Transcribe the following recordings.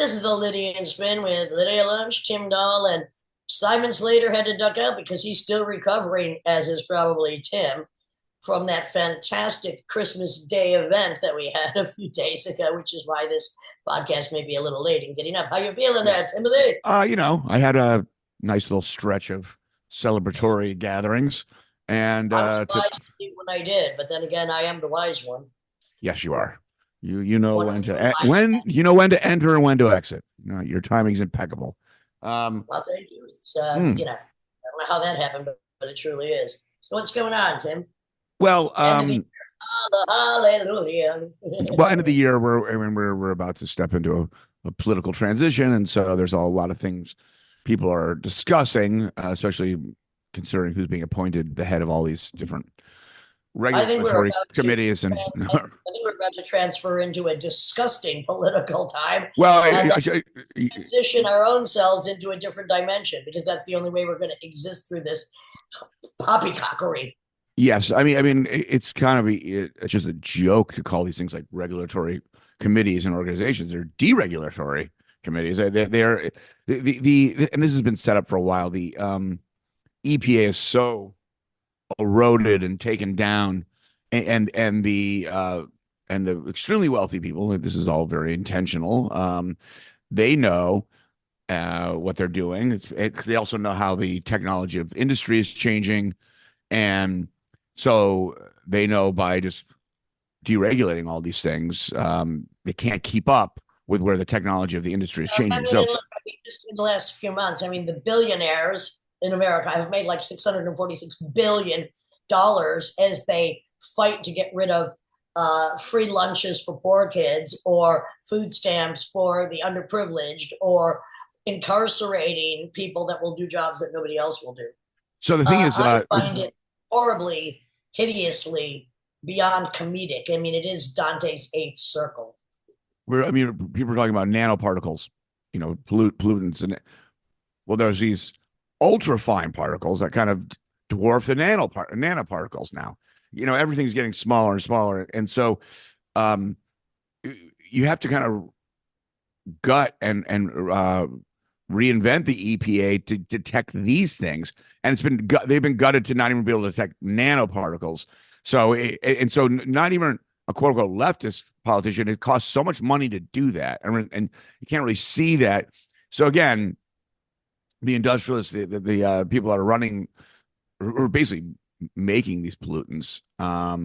This is the Lydian Spin with Lydia Lunch, Tim Dahl, and Simon Slater had to duck out because he's still recovering, as is probably Tim, from that fantastic Christmas Day event that we had a few days ago, which is why this podcast may be a little late in getting up. How you feeling Yeah. there, Timothy? I had a nice little stretch of celebratory gatherings, and I was wise to leave when I did, but then again, I am the wise one. yes, you are. You know One when of the to wise when to enter and when to exit. Your timing's impeccable. Um, Well, thank you. It's hmm. I don't know how that happened, but it truly is. So what's going on, Tim? Well, End of the hallelujah. end of the year, we're about to step into a political transition, and so there's a lot of things people are discussing, especially considering who's being appointed the head of all these different I think we're regulatory about to. committees and I think we're about to transfer into a disgusting political time, well and then transition our own selves into a different dimension because that's the only way we're going to exist through this poppycockery. yes, I mean, it's kind of it's just a joke to call these things like regulatory committees and organizations. They're deregulatory committees. They're and this has been set up for a while. The EPA is so eroded and taken down, and the extremely wealthy people. This is all very intentional. They know what they're doing. They also know how the technology of industry is changing, and so they know by just deregulating all these things, they can't keep up with where the technology of the industry is I changing. mean, So, look, I mean, just in the last few months, I mean, the billionaires in America have made like $646 billion as they fight to get rid of free lunches for poor kids or food stamps for the underprivileged or incarcerating people that will do jobs that nobody else will do. so the thing is, I find it horribly, hideously beyond comedic. I mean, it is Dante's Eighth Circle. I mean, people are talking about nanoparticles, pollutants, and well, there's these ultra fine particles that kind of dwarf the nanoparticles now. Everything's getting smaller and smaller, and so um, you have to kind of gut and reinvent the EPA to detect these things, and they've been gutted to not even be able to detect nanoparticles. So not even a quote unquote leftist politician. It costs so much money to do that, and you can't really see that. So again, the industrialists, the people that are running, who are basically making these pollutants. I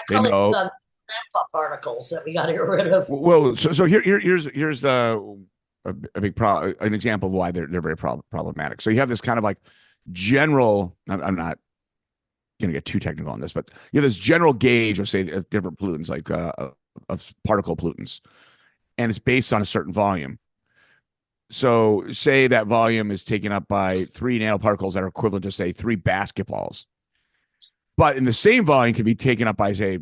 They call it know the grandpa particles that we got to get rid of. well. So here's the a big problem, an example of why they're very problematic. So you have this kind of like general. I'm not going to get too technical on this, but you have this general gauge of say of different pollutants, like of particle pollutants, and it's based on a certain volume. So say that volume is taken up by 3 nanoparticles that are equivalent to say 3 basketballs, but in the same volume can be taken up by say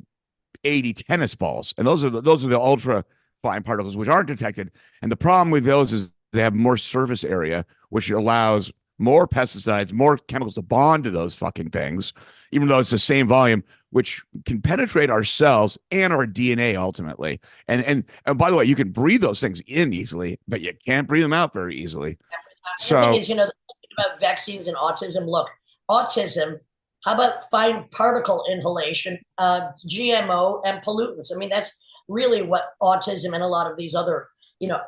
80 tennis balls, and those are the ultra fine particles which aren't detected. And the problem with those is they have more surface area, which allows more pesticides, more chemicals to bond to those fucking things, even though it's the same volume, which can penetrate our cells and our DNA ultimately. And by the way, you can breathe those things in easily, but you can't breathe them out very easily. The thing So is, about vaccines and autism. Look, autism. How about fine particle inhalation, GMO, and pollutants? I mean, that's really what autism and a lot of these other,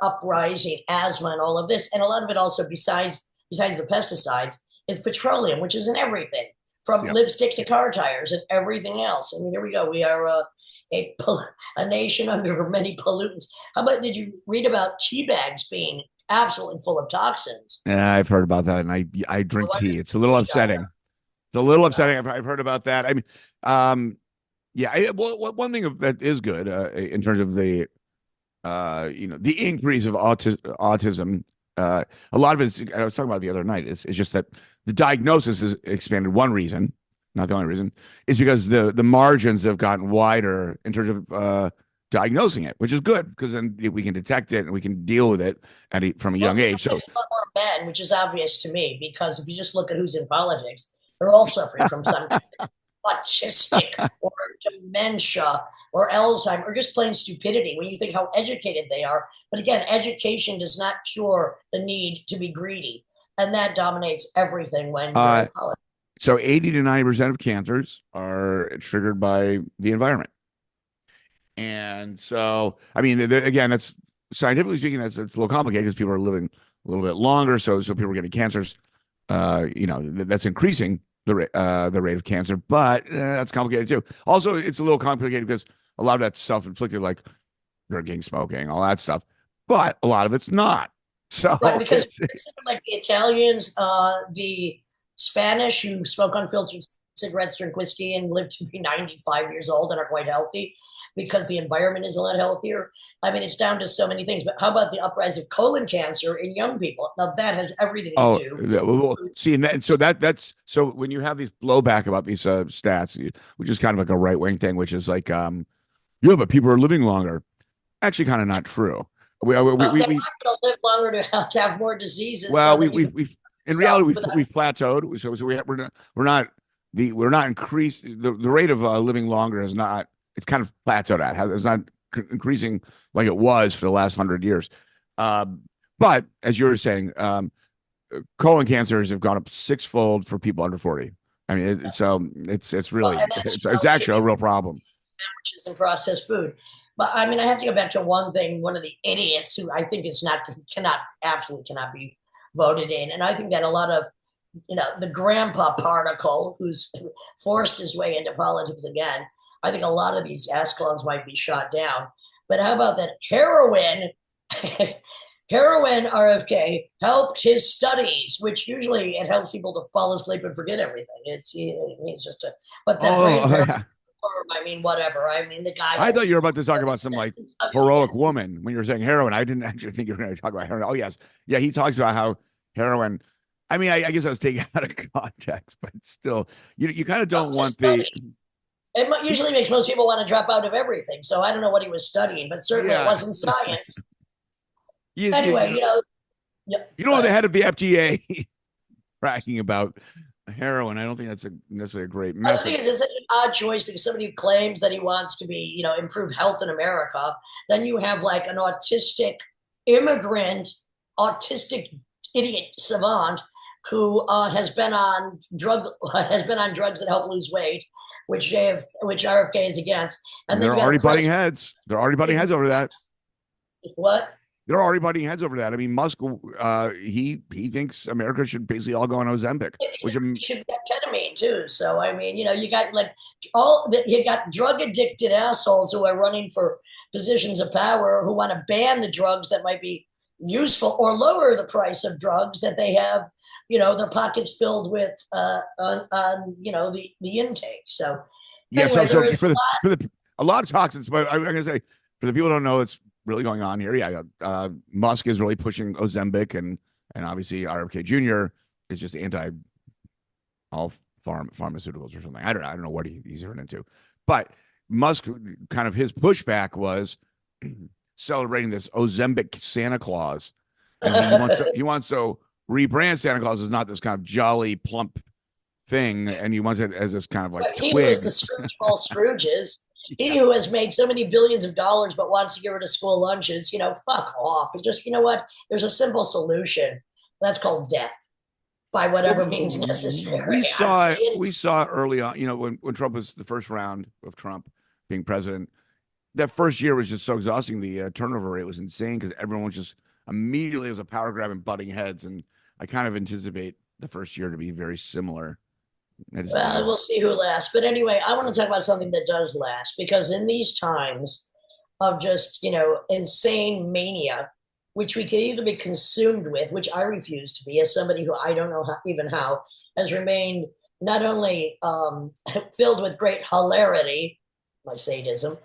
uprising, asthma, and all of this, and a lot of it also, besides the pesticides, is petroleum, which is in everything from yeah. lipstick to car tires and everything else. I mean, here we go. We are a a nation under many pollutants. How about did you read about tea bags being absolutely full of toxins? Yeah, I've heard about that, and I drink Well, tea. It's a little upsetting. It's a little upsetting. I've heard about that. I mean, yeah. One thing that is good in terms of the increase of autism. A lot of it is, I was talking about it the other night. Is just that the diagnosis is expanded. One reason, not the only reason, is because the margins have gotten wider in terms of diagnosing it, which is good because then we can detect it and we can deal with it from a well, young age. So there's a lot more men, which is obvious to me because if you just look at who's in politics, they're all suffering from some. autistic or dementia or Alzheimer's or just plain stupidity when you think how educated they are. But again, education does not cure the need to be greedy. And that dominates everything when you're Uh, in college. so 80 to 90% of cancers are triggered by the environment. And so, I mean, again, that's scientifically speaking, that's it's a little complicated because people are living a little bit longer. So people are getting cancers. That's increasing the rate of cancer, but that's complicated too. Also, it's a little complicated because a lot of that's self-inflicted, like drinking, smoking, all that stuff. But a lot of it's not. Right, So because it's like the Italians, the Spanish who smoke unfiltered cigarettes, drink whiskey, and live to be 95 years old and are quite healthy because the environment is a lot healthier. I mean, it's down to so many things. But how about the uprise of colon cancer in young people? Now, that has everything to oh, do. well, see, and so that's so when you have these blowback about these stats, which is kind of like a right wing thing, which is like, yeah, but people are living longer. Actually, kind of not true. They're not going to live longer to have more diseases so Well, that you can in reality without. we've plateaued. So we're not increased. The rate of living longer is not. It's kind of plateaued at. It's not increasing like it was for the last 100 years. Um, but as you were saying, colon cancers have gone up sixfold for people under 40. I mean, so it's Well, really and that's it's actually a real problem. sandwiches and processed food. But I mean, I have to go back to one thing. One of the idiots who I think is not cannot absolutely cannot be voted in, and I think that a lot of the grandpa particle who's forced his way into politics again. I think a lot of these ass clones might be shot down. But how about that heroin? Heroin RFK helped his studies, which usually it helps people to fall asleep and forget everything. It's just a, but that brain Oh, power, yeah. I mean, whatever. I mean, the guy I thought has you were about to talk about some like heroic woman when you were saying heroin. I didn't actually think you were going to talk about heroin. Oh yes, yeah. He talks about how heroin. I mean, I guess I was taking out of context, but still, you kind of don't want the. It usually makes most people want to drop out of everything. So I don't know what he was studying, but certainly it Yeah, wasn't science. you, you, Anyway, you yeah, you know the head of the FDA bragging about heroin. I don't think that's necessarily a great the thing message. is, it's such an odd choice because somebody who claims that he wants to be, improve health in America, then you have like an autistic immigrant, autistic idiot savant who has been on drugs that help lose weight, which RFK is against, and then They're you got a already butting president. heads. They're already butting heads over that. What? They're already butting heads over that. I mean, Musk, he thinks America should basically all go on Ozempic, which You should get ketamine too. So I mean, you got like you got drug addicted assholes who are running for positions of power who want to ban the drugs that might be useful or lower the price of drugs that they have, their pockets filled with on the intake. So yeah. anyway, So there is for the a lot of toxins, but I'm gonna say for the people who don't know, it's really going on here. Yeah, Musk is really pushing Ozempic, and obviously RFK Jr. is just anti all pharmaceuticals or something. I don't know what he's into, but Musk kind of his pushback was celebrating this Ozempic Santa Claus, and he wants to rebrand Santa Claus as not this kind of jolly plump thing, and he wants it as this kind of like he who is the twig. Scrooge of all Scrooges. He Yeah. who has made so many billions of dollars but wants to get rid of school lunches, fuck off. It's just, what? There's a simple solution. That's called death by Well, whatever means necessary. we I'm saw it. saying, We saw it early on. When Trump was the first round of Trump being president, that first year was just so exhausting. The turnover rate was insane because everyone was just immediately it was a power grab and butting heads. And I kind of anticipate the first year to be very similar. well, we'll see who lasts. But anyway, I want to talk about something that does last because in these times of just, insane mania, which we can either be consumed with, which I refuse to be, as somebody who I don't know even how has remained not only filled with great hilarity, my sadism,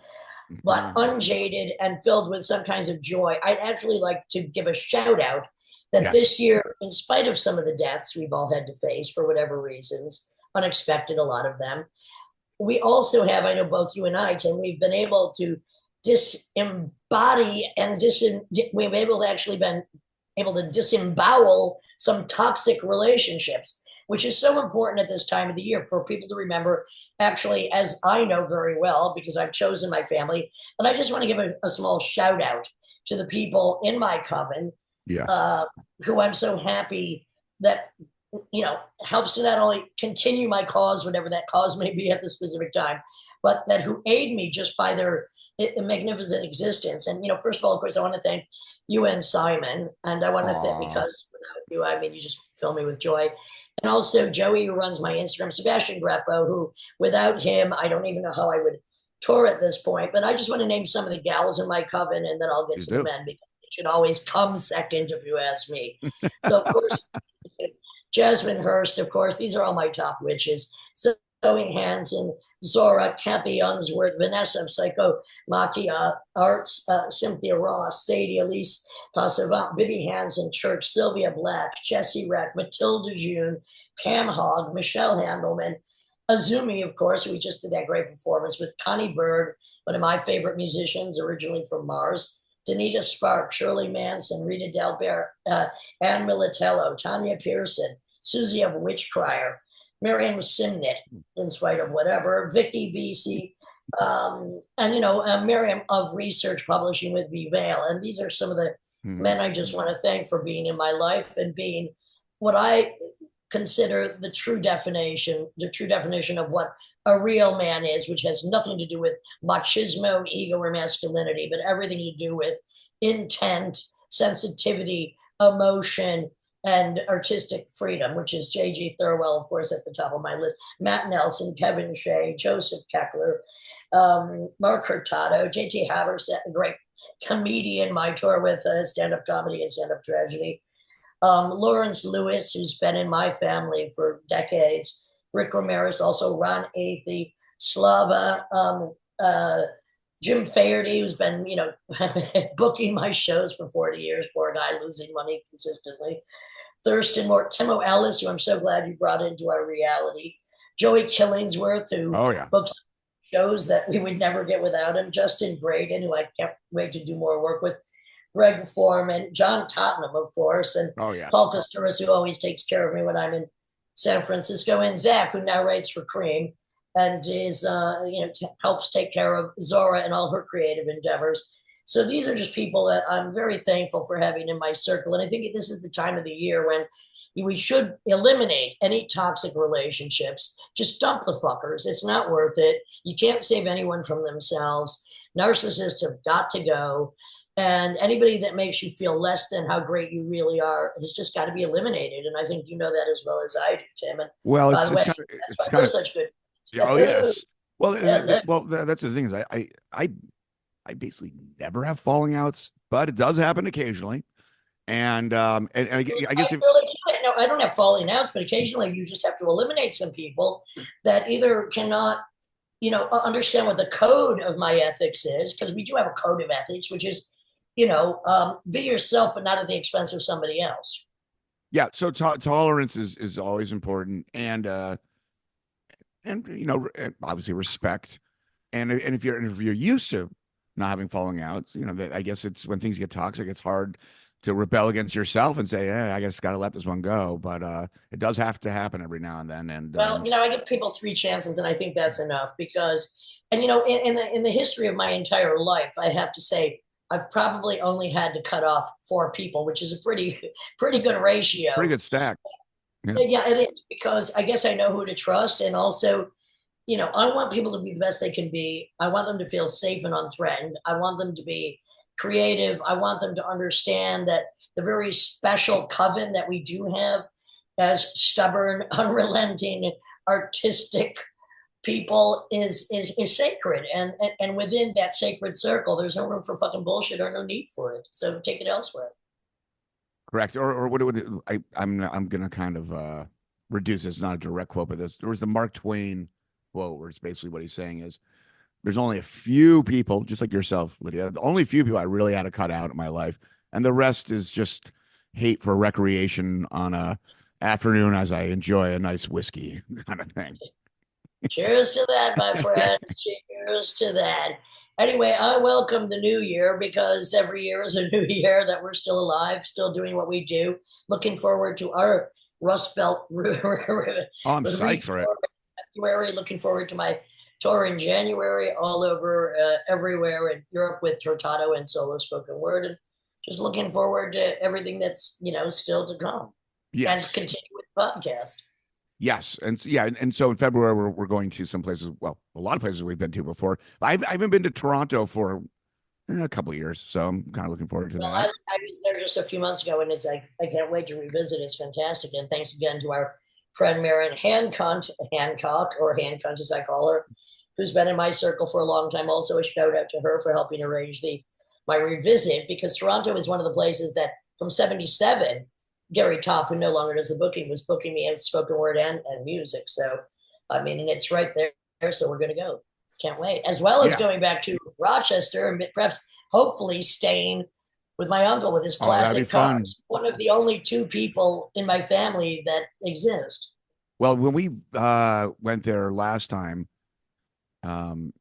but unjaded and filled with some kinds of joy. I'd actually like to give a shout out that Yes. this year, in spite of some of the deaths we've all had to face for whatever reasons, unexpected, a lot of them, we also have, I know both you and I, Tim, we've been able to disembody and we've able to actually been able to disembowel some toxic relationships. which is so important at this time of the year for people to remember, actually, as I know very well, because I've chosen my family. But I just want to give a small shout out to the people in my coven, Yes. uh, who I'm so happy that, helps to not only continue my cause, whatever that cause may be at the specific time, but that who aid me just by their magnificent existence. And, first of all, of course, I want to thank you and Simon. And I want to thank, Aw. because without you, I mean, you just fill me with joy. And also Joey, who runs my Instagram, Sebastian Greppo, who without him, I don't even know how I would tour at this point. But I just want to name some of the gals in my coven, and then I'll get Please to the do. men, because it should always come second if you ask me. So, of course, Jasmine Hurst, of course, these are all my top witches. So Zoe Hansen, Zora, Kathy Unsworth, Vanessa of Psycho Machia Arts, Cynthia Ross, Sadie Elise Passavant, Bibi Hansen Church, Sylvia Black, Jessie Reck, Matilda June, Pam Hogg, Michelle Handelman, Azumi, of course. We just did that great performance with Connie Bird, one of my favorite musicians, originally from Mars. Danita Spark, Shirley Manson, Rita Delbert, Ann Militello, Tanya Pearson, Susie of Witchcrier, Miriam Simnett, in spite of whatever, Vicky BC, and Miriam of Research Publishing with Vivale. And these are some of the men I just want to thank for being in my life and being what I consider the true definition of what a real man is, which has nothing to do with machismo, ego, or masculinity, but everything to do with intent, sensitivity, emotion, and artistic freedom, which is J.G. Thurwell, of course, at the top of my list, Matt Nelson, Kevin Shea, Joseph Keckler, Mark Hurtado, J.T. Haverset, the great comedian, my tour with stand-up comedy and stand-up tragedy, Lawrence Lewis, who's been in my family for decades, Rick Ramirez, also Ron Athey, Slava, Jim Faherty, who's been, booking my shows for 40 years, poor guy, losing money consistently. Thurston Moore, Timo Ellis, who I'm so glad you brought into our reality. Joey Killingsworth, who Oh yeah. books shows that we would never get without him. Justin Braden, who I can't wait to do more work with. Greg Foreman, John Tottenham, of course, and Oh yes. Paul Kosturis, who always takes care of me when I'm in San Francisco, and Zach, who now writes for Cream and is, helps take care of Zora and all her creative endeavors. So these are just people that I'm very thankful for having in my circle. And I think this is the time of the year when we should eliminate any toxic relationships. Just dump the fuckers. It's not worth it. You can't save anyone from themselves. Narcissists have got to go. And anybody that makes you feel less than how great you really are has just got to be eliminated. And I think you know that as well as I do, Tim. And Well, by it's the it's way, kind of that's it's why we're kind of such good oh friends. yes. Well, Yeah, that's the thing is I basically never have falling outs, but it does happen occasionally. And I I guess if really can't. No, I don't have falling outs, but occasionally you just have to eliminate some people that either cannot, understand what the code of my ethics is, because we do have a code of ethics, which is, be yourself, but not at the expense of somebody else. yeah, so tolerance is always important, and and obviously respect, and if you're used to not having falling outs, that I guess it's when things get toxic, it's hard to rebel against yourself and say, hey, I just got to let this one go. But it does have to happen every now and then. And Well, I give people three chances, and I think that's enough because, and in the history of my entire life, I have to say I've probably only had to cut off four people, which is a pretty pretty good pretty ratio. good stack. Yeah. Yeah, it is because I guess I know who to trust, and also, I want people to be the best they can be. I want them to feel safe and unthreatened. I want them to be creative. I want them to understand that the very special coven that we do have as stubborn, unrelenting, artistic people is sacred, and within that sacred circle, there's no room for fucking bullshit or no need for it. So take it elsewhere. Correct. Or what would I'm gonna kind of reduce this, not a direct quote, but there was the Mark Twain quote where it's basically what he's saying is there's only a few people, just like yourself, Lydia, the only few people I really had to cut out of my life, and the rest is just hate for recreation on a afternoon as I enjoy a nice whiskey kind of thing. Cheers to that, my friends. Cheers to that. Anyway, I welcome the new year because every year is a new year that we're still alive, still doing what we do. Looking forward to our Rust Belt with Oh, I'm psyched Reach for it. February. Looking forward to my tour in January, all over everywhere in Europe with Trotato and solo spoken word, and just looking forward to everything that's still to come, and Yes. continue with the podcast. Yes, and yeah, and so in February we're going to some places. Well, a lot of places we've been to before. I haven't been to Toronto for a couple of years, so I'm kind of looking forward to Well, that. I was there just a few months ago, and it's like I can't wait to revisit. It's fantastic, and thanks again to our friend Marion Hancock, or Hancock as I call her, who's been in my circle for a long time. Also, a shout out to her for helping arrange the my revisit, because Toronto is one of the places that from '77, Gary Top, who no longer does the booking, was booking me in spoken word and music. So, I mean, and it's right there. So we're going to go. Can't wait. As well as Yeah. going back to Rochester and perhaps hopefully staying with my uncle with his Oh, that'd be classic fun. cars. One of the only two people in my family that exist. Well, when we went there last time, um,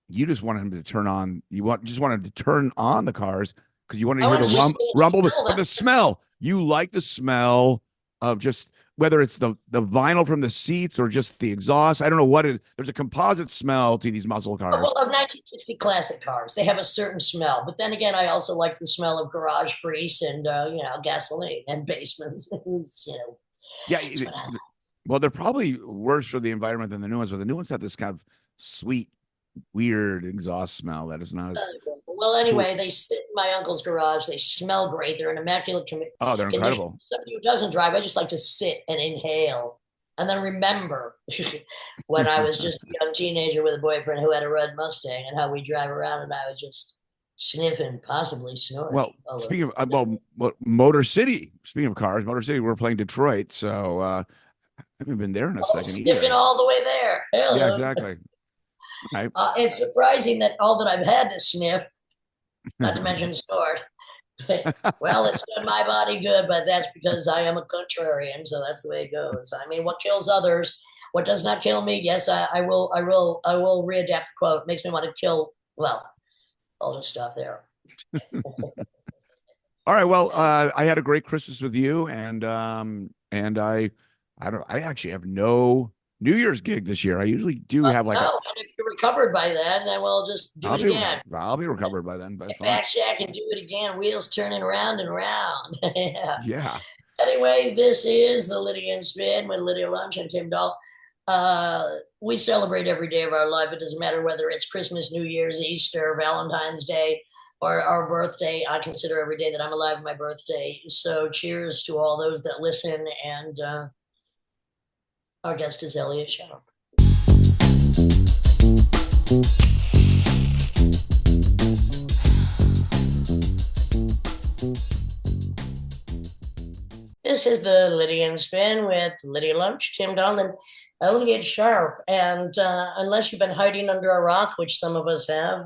you just wanted him to turn on. Just wanted to turn on the cars because you wanted I to hear wanted the to just rumble, smell but them. the smell. You like the smell of just whether it's the vinyl from the seats or just the exhaust. I don't know what it. There's a composite smell to these muscle cars. Well, of 1960 classic cars, they have a certain smell. But then again, I also like the smell of garage grease and gasoline and basements. Yeah. It's what I Well, they're probably worse for the environment than the new ones, but the new ones have this kind of sweet, weird exhaust smell that is not as Well, cool. anyway, they sit in my uncle's garage. They smell great. They're in immaculate Oh, they're condition. incredible. Somebody who doesn't drive, I just like to sit and inhale and then remember when I was just a young teenager with a boyfriend who had a red Mustang and how we drive around, and I was just sniffing, possibly snoring. Well, speaking of Motor City. Speaking of cars, Motor City, we're playing Detroit, so I haven't been there in a second Sniffing either. all the way there. Yeah, Hello. exactly. Right. It's surprising that all that I've had to sniff, not to mention snort, well, it's done my body good, but that's because I am a contrarian, so that's the way it goes. I mean, what kills others, what does not kill me? Yes, I will readapt the quote. Makes me want to kill. Well, I'll just stop there. All right. Well, I had a great Christmas with you, and I actually have no New Year's gig this year. I usually do have like a. No, and if you're recovered by then we'll just do I'll it be again. I'll be recovered by then, but Get fine. back, Shack, and do it again. Wheels turning round and round. Yeah. Yeah. Anyway, this is the Lydia and Spin with Lydia Lunch and Tim Dahl. We celebrate every day of our life. It doesn't matter whether it's Christmas, New Year's, Easter, Valentine's Day, or our birthday. I consider every day that I'm alive my birthday. So cheers to all those that listen. And our guest is Elliott Sharp. This is the Lydia and Spin with Lydia Lunch, Tim Dahl, and Elliott Sharp. And unless you've been hiding under a rock, which some of us have,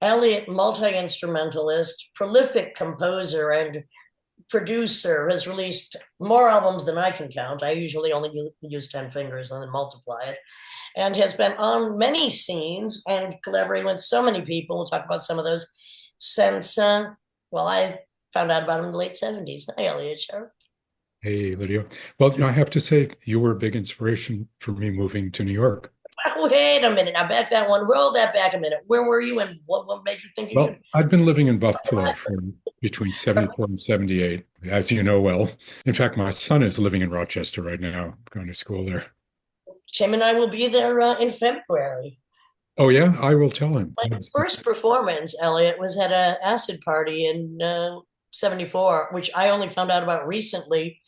Elliott, multi-instrumentalist, prolific composer and producer, has released more albums than I can count. I usually only use 10 fingers and then multiply it. And has been on many scenes and collaborating with so many people. We'll talk about some of those since, I found out about him in the late 70s. Hi, Elliott Sharp. Hey, Lydia. Well, I have to say, you were a big inspiration for me moving to New York. Wait a minute. Now back that one. Roll that back a minute. Where were you and what made you think you Well, should? I'd been living in Buffalo for between 74 and 78, as you know well. In fact, my son is living in Rochester right now, going to school there. Tim and I will be there in February. Oh, yeah, I will tell him. My first performance, Elliot, was at an acid party in 74, which I only found out about recently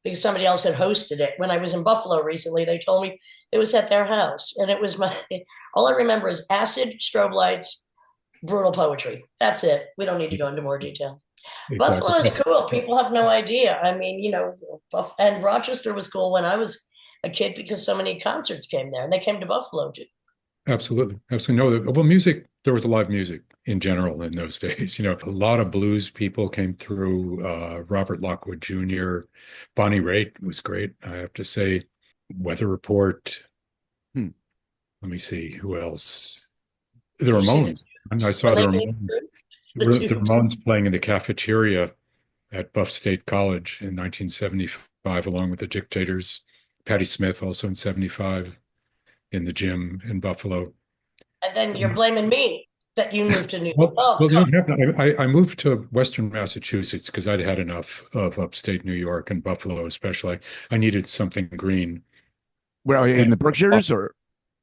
because somebody else had hosted it. When I was in Buffalo recently, they told me it was at their house. And it was all I remember is acid, strobe lights, brutal poetry. That's it. We don't need to go into more detail. Exactly. Buffalo is cool. People have no idea. I mean, and Rochester was cool when I was a kid because so many concerts came there and they came to Buffalo too. Absolutely. Absolutely. No, well, music, there was a lot of music in general in those days. A lot of blues people came through. Robert Lockwood Jr., Bonnie Raitt was great, I have to say. Weather Report. Hmm. Let me see, who else? The Ramones. I saw When the they came Ramones. through, The Ramones playing in the cafeteria at Buff State College in 1975. 75, along with the Dictators. Patti Smith also in 75 in the gym in Buffalo. And then you're blaming me that you moved to New York. Well, Oh, well, you don't have to. I moved to Western Massachusetts because I'd had enough of upstate New York and Buffalo, especially. I needed something green. Where in And the Berkshires or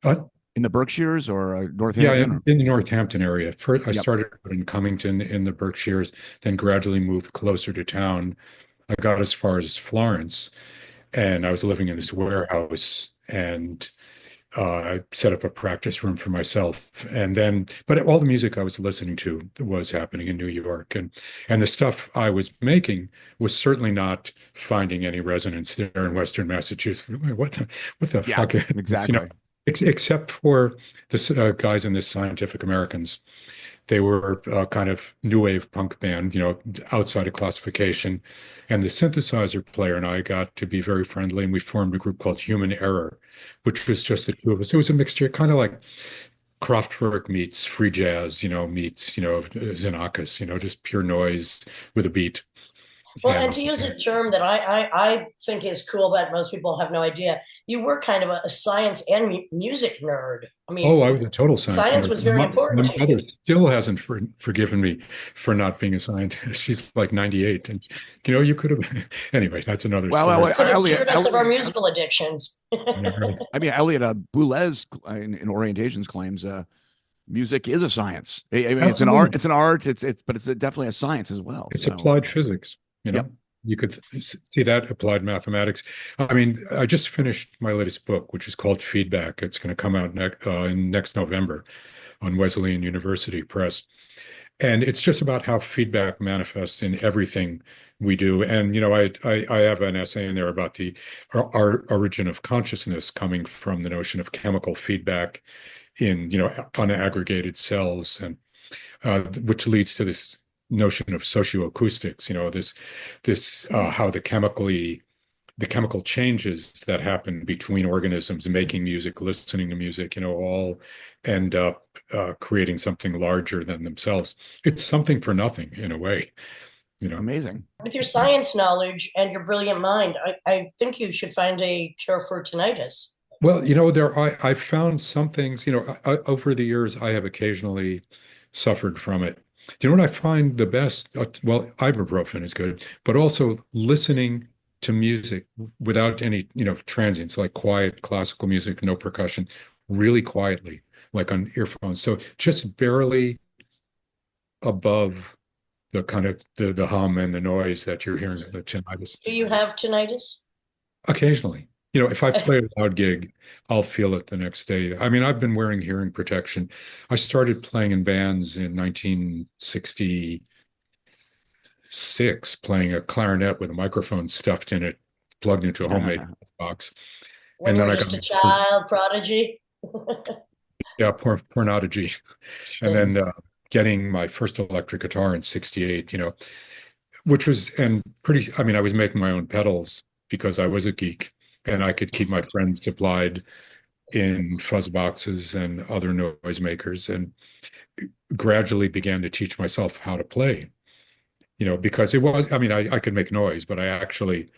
uh, in the Berkshires or yeah, Northampton? Or? in the Northampton area. First, I Yep. started in Cummington in the Berkshires, then gradually moved closer to town. I got as far as Florence, and I was living in this warehouse, and I set up a practice room for myself. And then, but all the music I was listening to was happening in New York, and the stuff I was making was certainly not finding any resonance there in Western Massachusetts. What the Yeah, fuck is this? exactly. Except for the guys in the Scientific Americans. They were a kind of new wave punk band, outside of classification. And the synthesizer player and I got to be very friendly, and we formed a group called Human Error, which was just the two of us. It was a mixture, kind of like Kraftwerk meets free jazz, meets, Xenakis, just pure noise with a beat. well, and And to use a term that I think is cool, but most people have no idea, you were kind of a science and music nerd. I mean, oh, I was a total science science nerd. was very My important to mother you. still hasn't forgiven me for not being a scientist. She's like 98, and you could have. Anyway, that's another Well, story. Could have Elliot, cured us of our musical addictions. Yeah, right. I mean, Elliot Boulez in Orientations claims music is a science. I mean, it's an art. Absolutely. It's an art. But it's definitely a science as well. It's So, applied physics. yep. You could see that applied mathematics. I mean, I just finished my latest book, which is called Feedback. It's going to come out in next November on Wesleyan University Press. And it's just about how feedback manifests in everything we do. And I have an essay in there about our origin of consciousness coming from the notion of chemical feedback in unaggregated cells, and which leads to this notion of socioacoustics. This how the chemical changes that happen between organisms making music, listening to music, all end up creating something larger than themselves. It's something for nothing in a way. Amazing. With your science knowledge and your brilliant mind, I think you should find a cure for tinnitus. Well, I found some things, over the years, I have occasionally suffered from it. Do you know what I find the best? Well, ibuprofen is good, but also listening to music without any, transients, like quiet classical music, no percussion, really quietly, like on earphones. So just barely above the kind of the hum and the noise that you're hearing the tinnitus. Do you have tinnitus? Occasionally. If I play a loud gig, I'll feel it the next day. I mean, I've been wearing hearing protection. I started playing in bands in 1966, playing a clarinet with a microphone stuffed in it, plugged into a homemade box. When And you then were I just got, a child prodigy? yeah, pornography. And then getting my first electric guitar in 68, which was, and pretty, I mean, I was making my own pedals because I was a geek and I could keep my friends supplied in fuzz boxes and other noisemakers, and gradually began to teach myself how to play, because it was, I mean, I could make noise, but I actually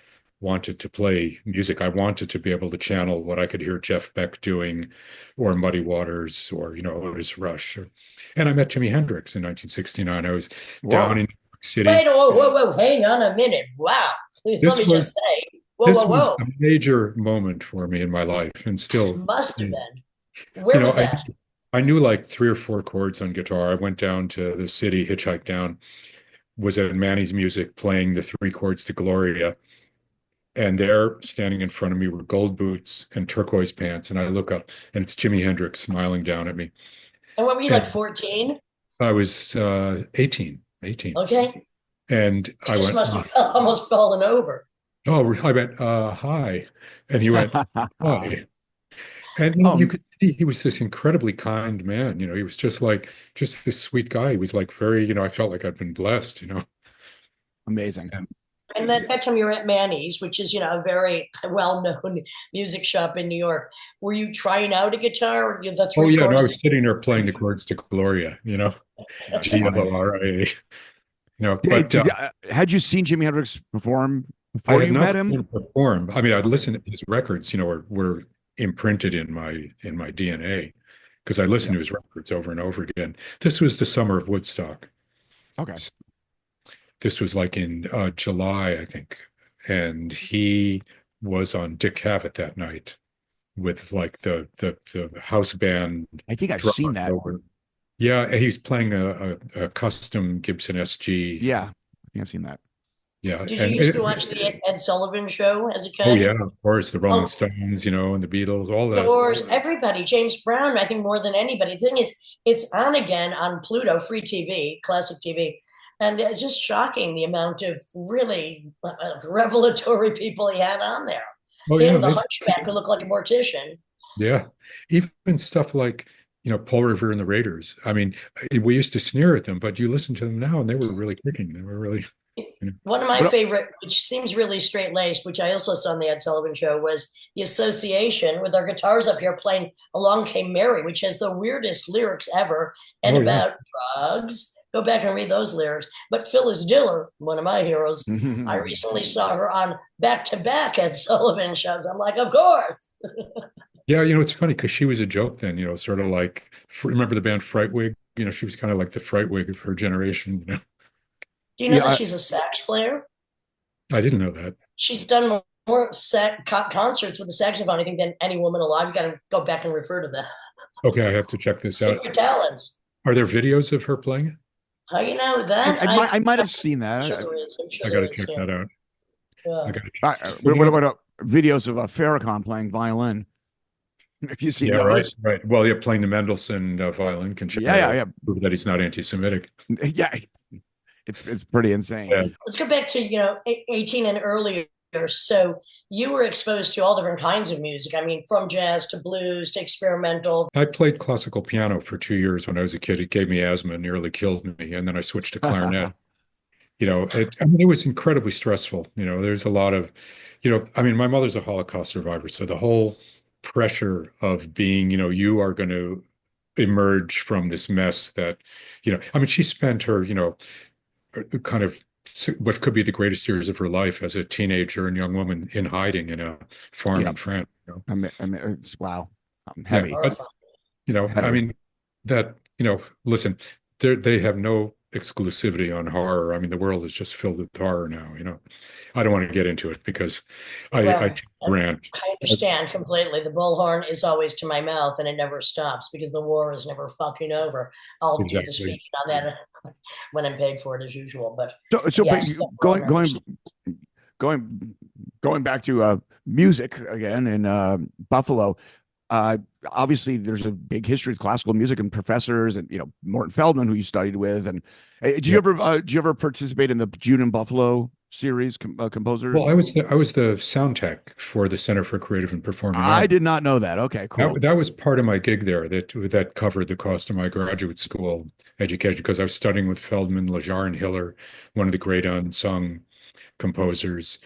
wanted to play music. I wanted to be able to channel what I could hear Jeff Beck doing or Muddy Waters or, Otis Rush. And I met Jimi Hendrix in 1969. I was down in New York City. Wait, whoa, hang on a minute. Wow. Let me just say, this was whoa. a major moment for me in my life, and It still, must have been. Where was that? I knew like 3 or 4 chords on guitar. I went down to the city, hitchhiked down, was at Manny's Music playing the 3 chords to Gloria. And there, standing in front of me, were gold boots and turquoise pants. And I look up, and it's Jimi Hendrix smiling down at me. And what were you, And like 14? I was 18. Okay. And You I just went, must have almost fallen over. oh, I went, hi. And he went, hi. And you Um, could see he was this incredibly kind man. He was just this sweet guy. He was like very, I felt like I'd been blessed. amazing. And And at that time you were at Manny's, which is, a very well-known music shop in New York. Were you trying out a guitar? Were you the oh three yeah, no, I chords? was sitting there playing the chords to Gloria, That's funny. Gloria. But Had you seen Jimi Hendrix perform I before had you not met seen him? him perform. I mean, I'd listened to his records, were imprinted in my DNA because I listened Yeah. to his records over and over again. This was the summer of Woodstock. Okay. This was like in July, I think, and he was on Dick Cavett that night with like the house band I think I've seen drummer that. over. Yeah, he's playing a custom Gibson SG. Yeah, I think I've seen that. Yeah, Did you and used to watch the Ed Sullivan Show as a oh kid? yeah, of course, the Rolling Oh, Stones, and the Beatles, all that. Doors, everybody, James Brown, I think more than anybody. The thing is, it's on again on Pluto, free TV, classic TV. And it's just shocking the amount of really revelatory people he had on there. Oh yeah, Him, the hunchback who looked like a mortician. yeah, even stuff like Paul Revere and the Raiders. I mean, we used to sneer at them, but you listen to them now, and they were really kicking. They were really, you know. One of my But favorite, which seems really straight laced, which I also saw on the Ed Sullivan Show, was the association with our guitars up here playing Along Came Mary, which has the weirdest lyrics ever and Oh yeah, about drugs. Go back and read those lyrics. But Phyllis Diller, one of my heroes, I recently saw her on back to back Ed Sullivan shows. I'm like, of course. yeah. It's funny because she was a joke then. Sort of like remember the band Frightwig? She was kind of like the Frightwig of her generation. Do you know yeah, that she's a sax player? I didn't know that. She's done more concerts with the saxophone, I think, than any woman alive. You got to go back and refer to that. Okay, I have to check this out. Secret talents. Are there videos of her playing it? How you know that? I might have seen I'm that. sure there is. I'm sure I got to there is. check Yeah. that out. Yeah. I got to check. What about videos of Farrakhan playing violin? Have you seen Yeah, right, those? right. Well, yeah, playing the Mendelssohn violin Yeah. prove that he's not anti-Semitic. Yeah, it's pretty insane. Yeah. Let's go back to 18 and earlier. So you were exposed to all different kinds of music. I mean, from jazz to blues to experimental. I played classical piano for 2 years when I was a kid. It gave me asthma, nearly killed me, and then I switched to clarinet. It was incredibly stressful. There's a lot of, I mean, my mother's a Holocaust survivor, so the whole pressure of being, you are going to emerge from this mess that, I mean, she spent her, kind of what could be the greatest years of her life as a teenager and young woman in hiding in a farm Yeah, in France. wow, Yeah, heavy, but I heavy. mean that, listen, they have no exclusivity on horror. I mean, the world is just filled with horror now. I don't want to get into it because I Well, take Grant. I understand completely. The bullhorn is always to my mouth and it never stops because the war is never fucking over. I'll do the Exactly. speaking on that when I'm paid for it as usual. But So, yeah, but going going back to music again in Buffalo. Uh, Obviously, there's a big history of classical music and professors, and Morton Feldman, who you studied with. And Yeah. did you ever participate in the June in Buffalo series, composer? Well, I was the sound tech for the Center for Creative and Performing I Arts. did not know that. Okay, cool. That was part of my gig there that covered the cost of my graduate school education because I was studying with Feldman, Lajar, and Hiller, one of the great unsung composers.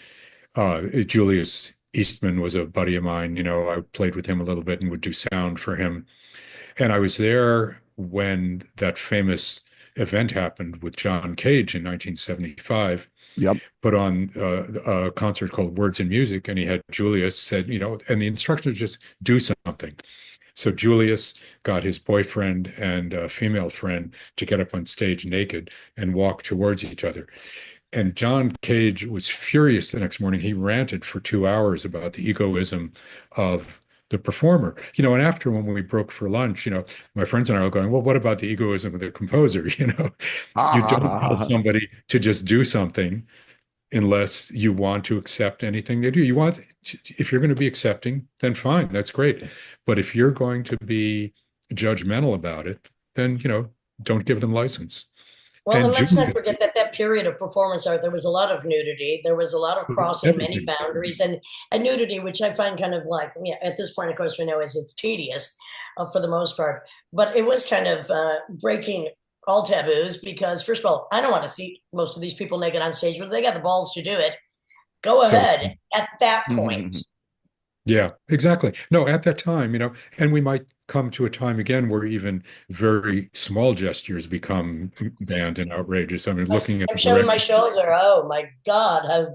Julius Eastman was a buddy of mine. I played with him a little bit and would do sound for him. And I was there when that famous event happened with John Cage in 1975, Yep. put on a concert called Words and Music. And he had Julius said, and the instructions just do something. So Julius got his boyfriend and a female friend to get up on stage naked and walk towards each other. And John Cage was furious the next morning. He ranted for 2 hours about the egoism of the performer. And after when we broke for lunch, my friends and I were going, well, what about the egoism of the composer? You don't tell somebody to just do something unless you want to accept anything they do. If you're going to be accepting, then fine, that's great. But if you're going to be judgmental about it, then, don't give them license. well, And and let's not Julia, forget that period of performance art, there was a lot of nudity. There was a lot of crossing many everything. boundaries and nudity, which I find kind of like, at this point, of course, we know it's tedious for the most part. But it was kind of breaking all taboos because, first of all, I don't want to see most of these people naked on stage, but they got the balls to do it. Go So ahead at that point. yeah, exactly. No, at that time, and we might come to a time again where even very small gestures become banned and outrageous. I mean, looking at I'm the showing my direction. shoulder. Oh my God, how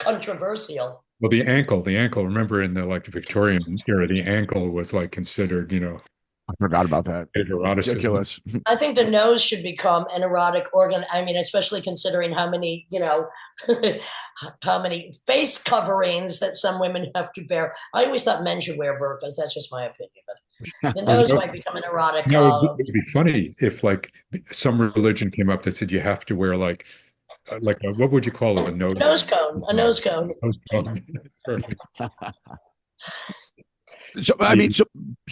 controversial. Well, the ankle, remember in the like the Victorian era, the ankle was like considered, I forgot about that. eroticism. Ridiculous. I think the nose should become an erotic organ. I mean, especially considering how many, how many face coverings that some women have to bear. I always thought men should wear burqas. That's just my opinion. But the You nose know, might become an erotic now it'd be funny if like some religion came up that said you have to wear like what would you call it? A a nose cone. A nose cone. nose cone. Perfect. So I mean, so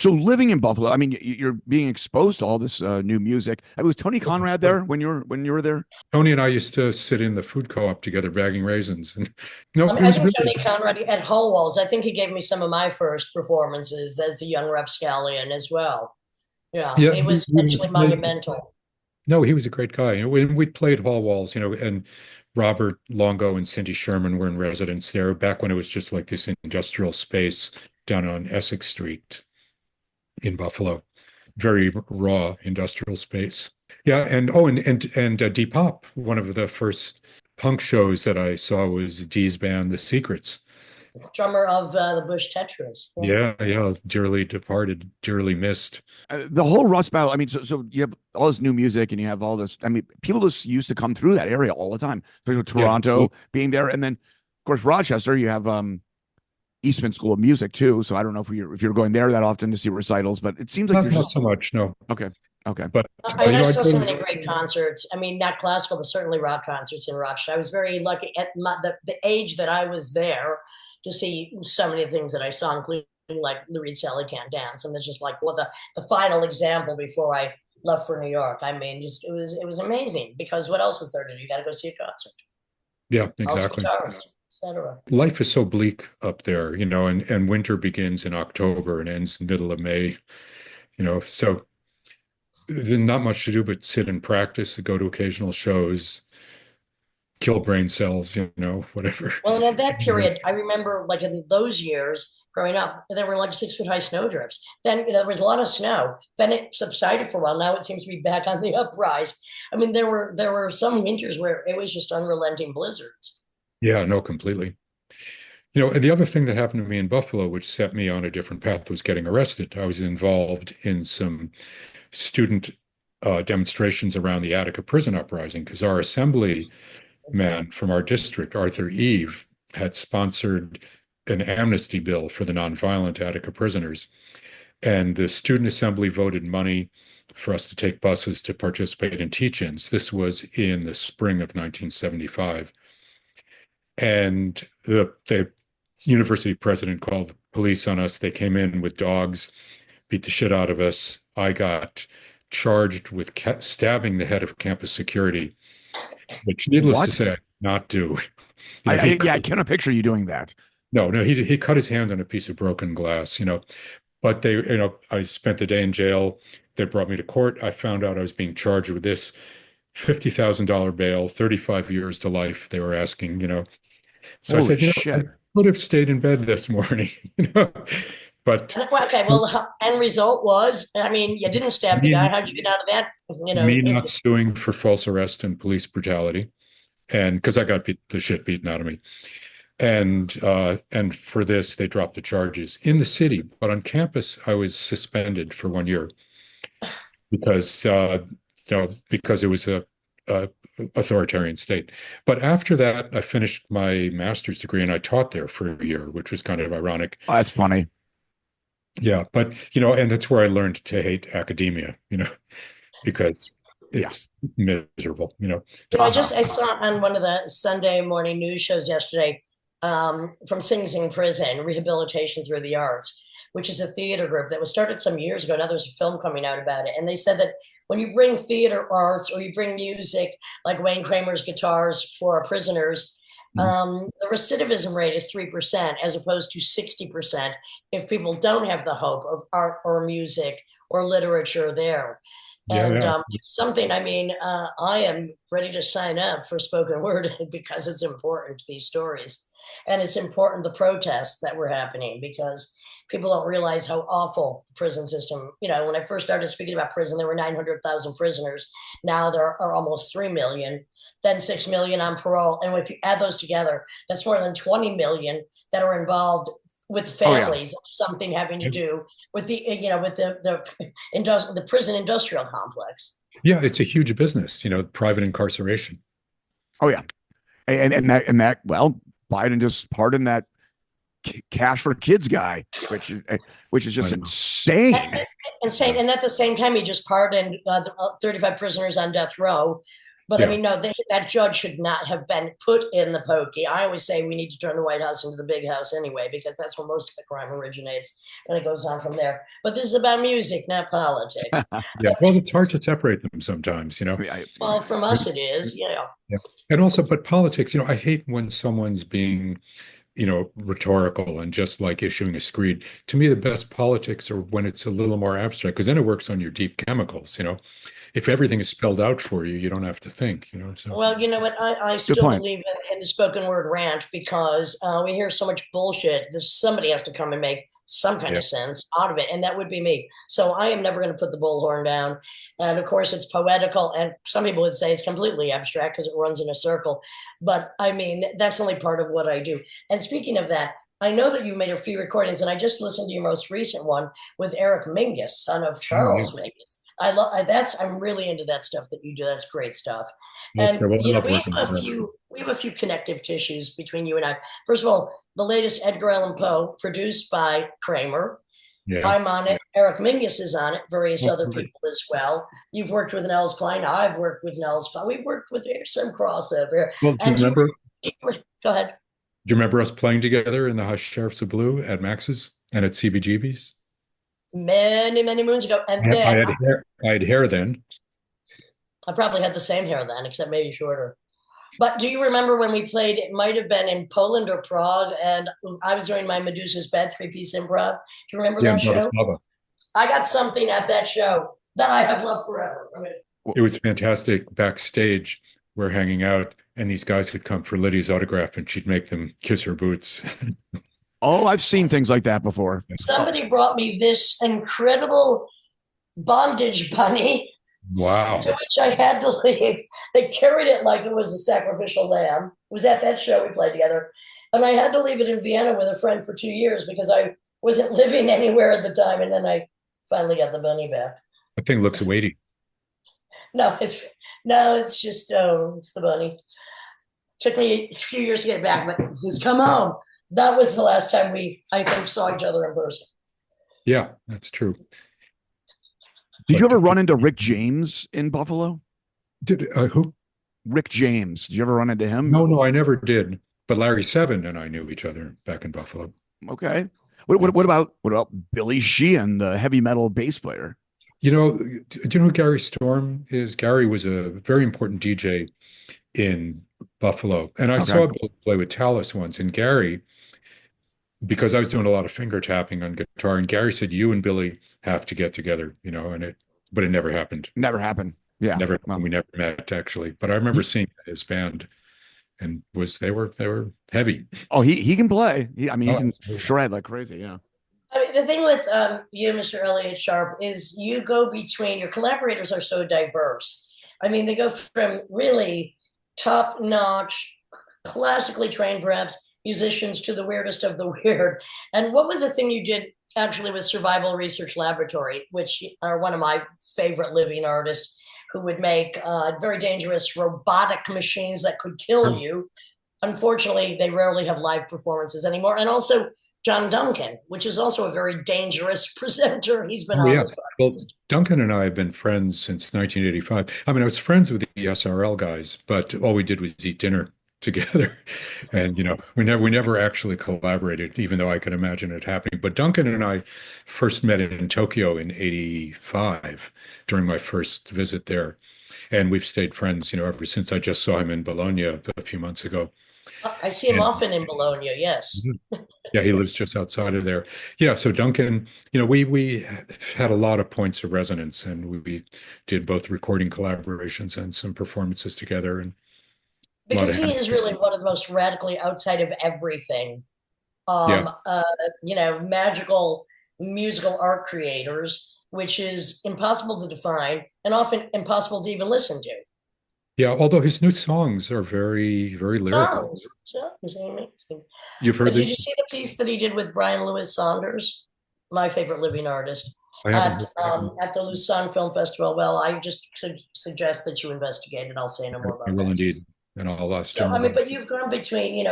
living in Buffalo, I mean, you're being exposed to all this new music. I mean, was Tony Conrad there when you were there? Tony and I used to sit in the food co-op together bagging raisins. And no, I mean, it I was think really Tony Conrad at Hallwalls. I think he gave me some of my first performances as a young rapscallion as well. Yeah, yeah. it was actually monumental. No, he was a great guy. When we played Hall Walls, and Robert Longo and Cindy Sherman were in residence there back when it was just like this industrial space down on Essex Street in Buffalo. Very raw industrial space. Yeah, and Depop, one of the first punk shows that I saw was Dee's band, The Secrets. Drummer of the Bush Tetras. Yeah. Yeah, yeah, dearly departed, dearly missed. The whole Rust Battle. I mean, so you have all this new music and you have all this. I mean, people just used to come through that area all the time, especially with Yeah, Toronto being there, and then of course Rochester. You have Eastman School of Music too. So I don't know if you're going there that often to see recitals, but it seems like not there's not so much, no. okay, okay. But I I saw so go many great concerts. I mean, not classical, but certainly rock concerts in Rochester. I was very lucky at the age that I was there to see so many things that I saw, including like the Reed Sally Can't Dance. And it's just like the final example before I left for New York. I mean, just it was amazing because what else is there to do? You got to go see a concert. yeah, Also exactly. guitarists, etc. Life is so bleak up there, and winter begins in October and ends middle of May, so there's not much to do but sit and practice, go to occasional shows, kill brain cells, whatever. Well, and at that period, I remember like in those years growing up, there were like 6 foot high snowdrifts. Then there was a lot of snow. Then it subsided for a while. Now it seems to be back on the uprise. I mean, there were some winters where it was just unrelenting blizzards. Yeah, no, completely. And the other thing that happened to me in Buffalo, which set me on a different path, was getting arrested. I was involved in some student demonstrations around the Attica prison uprising because our assemblyman from our district, Arthur Eve, had sponsored an amnesty bill for the nonviolent Attica prisoners. And the student assembly voted money for us to take buses to participate in teach-ins. This was in the spring of 1975. And the university president called the police on us. They came in with dogs, beat the shit out of us. I got charged with stabbing the head of campus security, which, needless to What? say, I did not do. Yeah, I cannot picture you doing that. No, he cut his hand on a piece of broken glass, But I spent the day in jail. They brought me to court. I found out I was being charged with this $50,000 bail, 35 years to life. They were asking, So I Holy said, I shit. would have stayed in bed this morning, But Okay, well, the end result was, I mean, you didn't stab the guy. me, How'd you get out of that? me not suing for false arrest and police brutality, and because I got the shit beaten out of me, and for this they dropped the charges in the city, but on campus I was suspended for 1 year because because it was a authoritarian state. But after that, I finished my master's degree and I taught there for a year, which was kind of ironic. Oh, that's funny. Yeah, but and that's where I learned to hate academia, because it's miserable, I saw on one of the Sunday morning news shows yesterday from Sing Sing Prison, Rehabilitation Through the Arts, which is a theater group that was started some years ago. Now there's a film coming out about it. And they said that when you bring theater arts or you bring music like Wayne Kramer's guitars for prisoners, the recidivism rate is 3% as opposed to 60% if people don't have the hope of art or music or literature there. Yeah, And yeah. it's something, I mean, I am ready to sign up for spoken word because it's important, these stories. And it's important, the protests that were happening, because people don't realize how awful the prison system, when I first started speaking about prison, there were 900,000 prisoners. Now there are almost 3 million, then 6 million on parole. And if you add those together, that's more than 20 million that are involved with Oh yeah. families, something having to do with the prison industrial complex. Yeah, it's a huge business, private incarceration. Oh yeah. And that well, Biden just pardoned that cash for kids guy, which is I just know. insane. Insane. And at the same time, he just pardoned 35 prisoners on death row. But I Yeah. mean, no, that judge should not have been put in the pokey. I always say we need to turn the White House into the big house anyway, because that's where most of the crime originates, and it goes on from there. But this is about music, not politics. Yeah. Well, it's hard to separate them sometimes, I mean, Well, from us, it is. Yeah. And also, but politics, I hate when someone's being, rhetorical and just like issuing a screed. To me, the best politics are when it's a little more abstract, because then it works on your deep chemicals. If everything is spelled out for you, you don't have to think, so. Well, you know what? I good still point. believe in the spoken word rant, because we hear so much bullshit. Somebody has to come and make some kind Yeah. of sense out of it, and that would be me. So I am never going to put the bullhorn down. And of course, it's poetical, and some people would say it's completely abstract because it runs in a circle. But I mean, that's only part of what I do. And speaking of that, I know that you've made a few recordings, and I just listened to your most recent one with Eric Mingus, son of Oh, yeah. Charles Mingus. I love that's I'm really into that stuff that you do. That's great stuff. That's And great. Well, I love we have working a with her. few connective tissues between you and I. First of all, the latest Edgar Allan Poe, produced by Kramer. Yeah. I'm on it. Eric Mingus is on it. Various Oh, other great. people as well. You've worked with Nels Klein. I've worked with Nels Klein. We've worked with some crossover. Well, do you And remember? go ahead. Do you remember us playing together in the Hush Sheriffs of Blue at Max's and at CBGB's? Many, many moons ago. And I then had hair. I had hair then. I probably had the same hair then, except maybe shorter. But do you remember when we played? It might have been in Poland or Prague, and I was doing my Medusa's Bed 3-piece improv. Do you remember Yeah, in that show? Bratislava. I got something at that show that I have loved forever. I mean, It was fantastic. Backstage, we're hanging out, and these guys could come for Lydia's autograph, and she'd make them kiss her boots. Oh, I've seen things like that before. somebody brought me this incredible bondage bunny, to Wow. which I had to leave. They carried it like it was a sacrificial lamb. It was at that show we played together. And I had to leave it in Vienna with a friend for 2 years because I wasn't living anywhere at the time. And then I finally got the bunny back. That thing looks weighty. No, it's just it's the bunny. Took me a few years to get it back, but he's come home. That was the last time I think, saw each other in person. Yeah, that's true. Did you But ever run into Rick James in Buffalo? who? Rick James. Did you ever run into him? No, I never did. But Larry Seven and I knew each other back in Buffalo. Okay. What about Billy Sheehan, the heavy metal bass player? Do you know who Gary Storm is? Gary was a very important DJ in Buffalo. And I Okay. saw Bill play with Tallis once. And Gary, because I was doing a lot of finger tapping on guitar, and Gary said, "You and Billy have to get together," but it never happened. Never happened. Yeah. Never, Well, we never met actually. But I remember seeing his band, and they were heavy. oh, he can play. He Oh, can absolutely. shred like crazy. Yeah. I mean, the thing with you, Mr. Elliott Sharp, is you go between your collaborators are so diverse. I mean, they go from really top notch, classically trained, perhaps, musicians to the weirdest of the weird. And what was the thing you did actually with Survival Research Laboratory, which are one of my favorite living artists who would make very dangerous robotic machines that could kill you? Unfortunately, they rarely have live performances anymore. And also, John Duncan, which is also a very dangerous presenter. He's been Oh, on yeah. this Well, podcast. Duncan and I have been friends since 1985. I mean, I was friends with the SRL guys, but all we did was eat dinner together. And, we never actually collaborated, even though I could imagine it happening. But Duncan and I first met in Tokyo in 85 during my first visit there. And we've stayed friends, ever since. I just saw him in Bologna a few months ago. I see him And often in Bologna. Yes. Mhm. Yeah, he lives just outside of there. Yeah, so Duncan, we had a lot of points of resonance, and we did both recording collaborations and some performances together, and a lot Because of he is really one of the most radically outside of everything, yeah, um, uh, magical musical art creators, which is impossible to define and often impossible to even listen to. yeah. Although his new songs are very, very lyrical. Songs, amazing. You've heard Did the? you see the piece that he did with Brian Lewis Saunders, my favorite living artist, I haven't heard that one. at the Lausanne Film Festival? Well, I just suggest that you investigate it. I'll say no more I about will that. indeed, and I'll ask So, Tim I mean, about but it. you've gone between,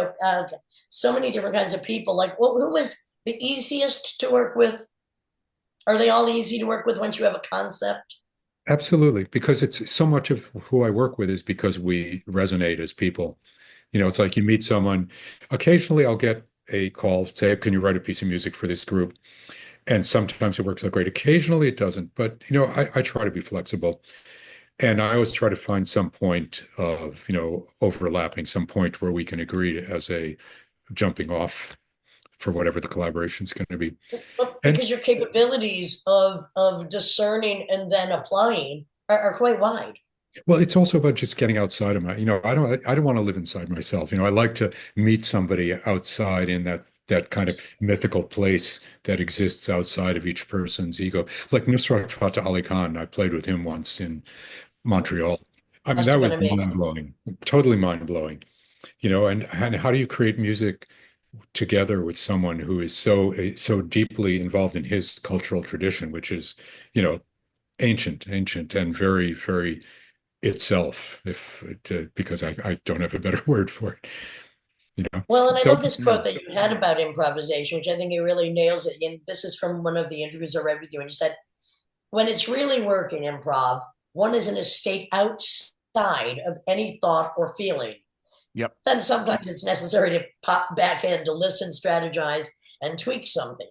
so many different kinds of people. Like, who was the easiest to work with? Are they all easy to work with once you have a concept? Absolutely, because it's so much of who I work with is because we resonate as people. It's like you meet someone. Occasionally, I'll get a call, say, "Can you write a piece of music for this group?" And sometimes it works out great. Occasionally, it doesn't. But I try to be flexible, and I always try to find some point of overlapping, some point where we can agree as a jumping off for whatever the collaboration is going to be. But And because your capabilities of discerning and then applying are quite wide. well, it's also about just getting outside of I don't want to live inside myself. I like to meet somebody outside in that kind of mythical place that exists outside of each person's ego. Like Nusrat Fateh Ali Khan, I played with him once in Montreal. I mean, Must that have was been amazing. mind-blowing, totally mind-blowing. And how do you create music together with someone who is so deeply involved in his cultural tradition, which is, you know, ancient and very, very itself, because I don't have a better word for it, you know. Well, and I So love this quote that you had about improvisation, which I think it really nails it. And this is from one of the interviews I read with you, and you said, when it's really working improv, one is in a state outside of any thought or feeling. Yep. Then sometimes it's necessary to pop back in to listen, strategize, and tweak something.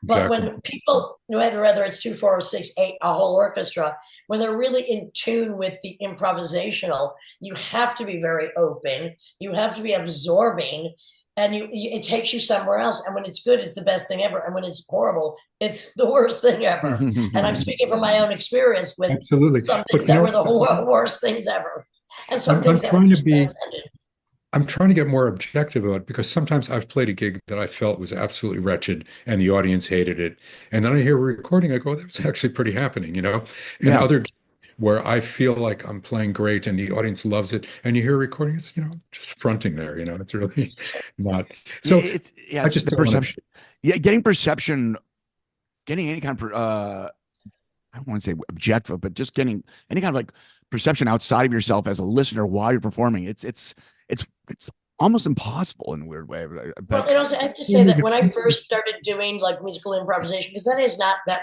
But exactly. when people, whether it's two, four, or six, eight, a whole orchestra, when they're really in tune with the improvisational, you have to be very open. You have to be absorbing, and it takes you somewhere else. And when it's good, it's the best thing ever. And when it's horrible, it's the worst thing ever. And I'm speaking from my own experience with Absolutely. some things But that were the worst things ever, and some I'm things that were trying to just be transcendent. I'm trying to get more objective about it because sometimes I've played a gig that I felt was absolutely wretched and the audience hated it. And then I hear a recording, I go, that was actually pretty happening. And Yeah. other gigs where I feel like I'm playing great and the audience loves it. And you hear a recording, it's, just fronting there. It's really not. So I It's just the don't want perception. Yeah, getting perception, getting any kind of I don't want to say objective, but just getting any kind of like perception outside of yourself as a listener while you're performing. It's almost impossible in a weird way. Well, But and also I have to say that when I first started doing like musical improvisation, because that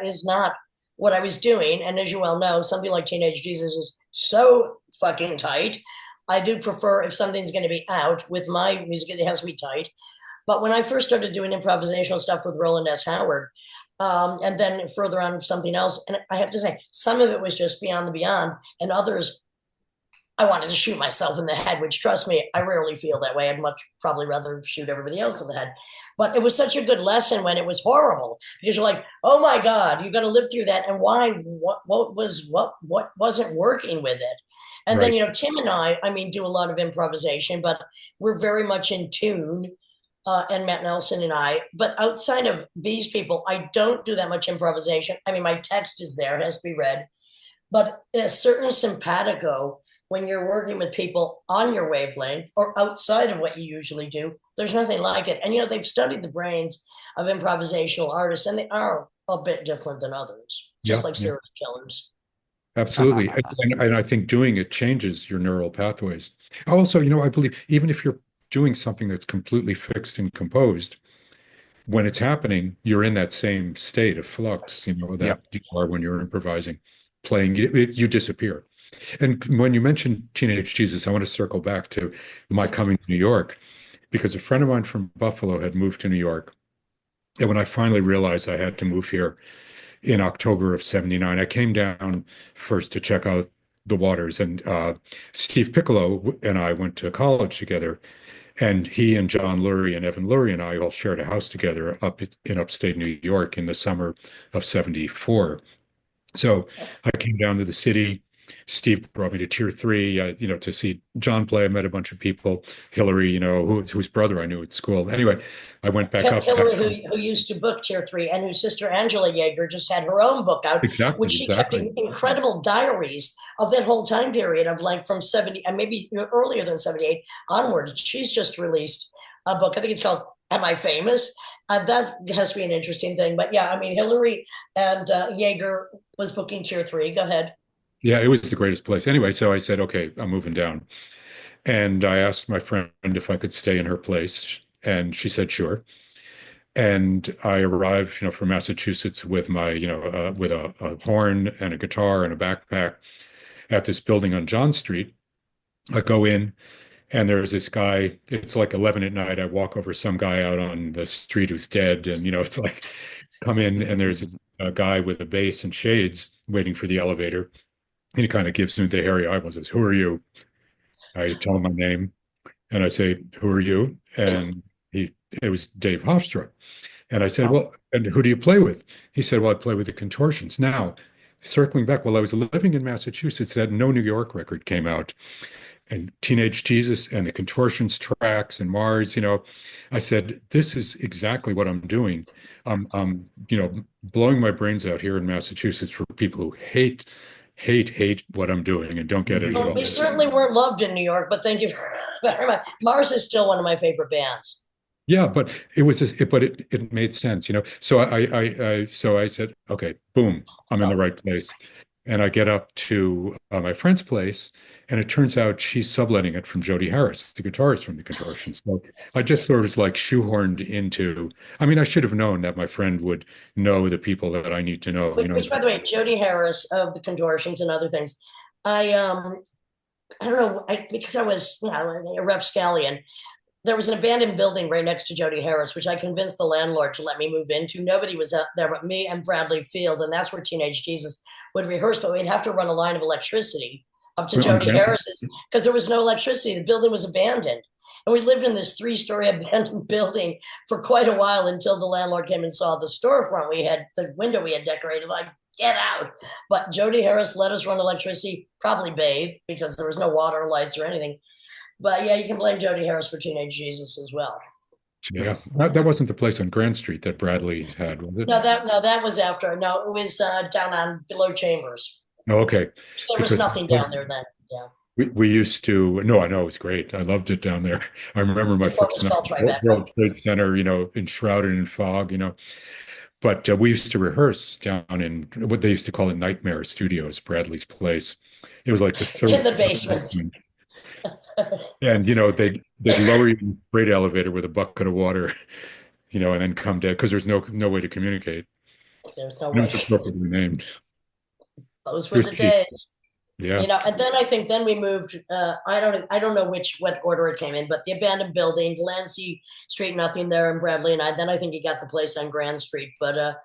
is not what I was doing, and as you well know, something like Teenage Jesus is so fucking tight. I do prefer if something's going to be out with my music, it has to be tight. But when I first started doing improvisational stuff with Roland S. Howard, and then further on something else, and I have to say, some of it was just beyond the beyond, and others I wanted to shoot myself in the head, which trust me, I rarely feel that way. I'd much probably rather shoot everybody else in the head. But it was such a good lesson when it was horrible because you're like, oh my God, you got to live through that. And why, what wasn't working with it? And then, right. Tim and I mean, do a lot of improvisation, but we're very much in tune. And Matt Nelson and I, but outside of these people, I don't do that much improvisation. I mean, my text is there, it has to be read, but a certain simpatico when you're working with people on your wavelength or outside of what you usually do, there's nothing like it. And they've studied the brains of improvisational artists, and they are a bit different than others, just Yeah, like yeah, serial killers. absolutely. And I think doing it changes your neural pathways. Also, I believe even if you're doing something that's completely fixed and composed, when it's happening, you're in that same state of flux, that Yep. you are when you're improvising, playing, you disappear. And when you mentioned Teenage Jesus, I want to circle back to my coming to New York because a friend of mine from Buffalo had moved to New York. And when I finally realized I had to move here in October of 79, I came down first to check out the waters. And Steve Piccolo and I went to college together. And he and John Lurie and Evan Lurie and I all shared a house together up in upstate New York in the summer of 74. So I came down to the city. Steve brought me to Tier 3, to see John play. I met a bunch of people. Hillary, whose brother I knew at school. Anyway, I went back up. Hillary, who used to book Tier 3, and whose sister Angela Yeager just had her own book out, Exactly, which she kept exactly. incredible diaries of that whole time period of like from 70, and maybe earlier than 78 onward. She's just released a book. I think it's called Am I Famous? That has to be an interesting thing. But yeah, I mean, Hillary and Yeager was booking Tier 3. Go ahead. Yeah, it was the greatest place. Anyway, so I said, okay, I'm moving down. And I asked my friend if I could stay in her place, and she said, sure. And I arrived, from Massachusetts with my, with a horn and a guitar and a backpack at this building on John Street. I go in, and there's this guy. It's like 11 at night. I walk over some guy out on the street who's dead, and it's like, come in, and there's a guy with a bass and shades waiting for the elevator. And he kind of gives me the hairy eyebrows and says, "Who are you?" I tell him my name, and I say, "Who are you?" And it was Dave Hofstra. And I said, "Well, and who do you play with?" He said, "Well, I play with the Contortions." Now, circling back, while I was living in Massachusetts, that No New York record came out, and Teenage Jesus and the Contortions tracks and Mars, I said, "This is exactly what I'm doing. I'm blowing my brains out here in Massachusetts for people who hate what I'm doing and don't get it at Well, all." we certainly weren't loved in New York, but thank you very much. Mars is still one of my favorite bands. Yeah, but it made sense. So so I said, okay, boom, I'm in the right place. And I get up to my friend's place, and it turns out she's subletting it from Jody Harris, the guitarist from the Contortions. So I just sort of like shoehorned into, I mean, I should have known that my friend would know the people that I need to know, Which, by the way, Jody Harris of the Contortions and other things. I I don't know, because I was a rapscallion. There was an abandoned building right next to Jody Harris, which I convinced the landlord to let me move into. Nobody was out there but me and Bradley Field, and that's where Teenage Jesus would rehearse. But we'd have to run a line of electricity up to On Jody Grand Harris's because there was no electricity. The building was abandoned. And we lived in this 3-story abandoned building for quite a while until the landlord came and saw the storefront we had, the window we had decorated, like, get out. But Jody Harris let us run electricity, probably bathe because there was no water, lights, or anything. But yeah, you can blame Jody Harris for Teenage Jesus as well. Yeah, that wasn't the place on Grand Street that Bradley had, was it? No, that was after. No, it was down on below Chambers. Oh, okay, There was because nothing down there then. Yeah, we used to. No, I know it was great. I loved it down there. I remember my before it first was night called at Tribeca. World Trade Center, enshrouded in fog. But we used to rehearse down in what they used to call it Nightmare Studios, Bradley's place. It was like the In third. the basement. And they'd lower you in the freight elevator with a bucket of water, and then come down because there's no way to communicate. There's no And it way. was appropriately named. Those It were was the cheap. days. Yeah. And then I think then we moved. I don't know what order it came in, but the abandoned building, Delancey Street, nothing there, and Bradley and I. Then I think he got the place on Grand Street, but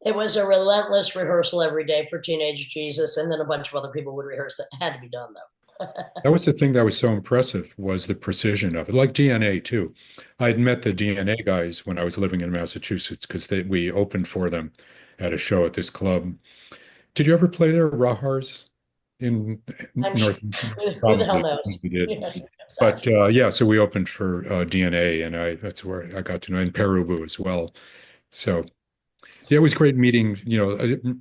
it was a relentless rehearsal every day for Teenage Jesus, and then a bunch of other people would rehearse that had to be done though. That was the thing that was so impressive was the precision of it, like DNA too. I had met the DNA guys when I was living in Massachusetts because we opened for them at a show at this club. Did you ever play there, Rahars, in I'm North? who the hell Probably knows? we did. Yeah, But exactly. yeah, so we opened for DNA, and that's where I got to know, and Perubu as well. So yeah, it was great meeting,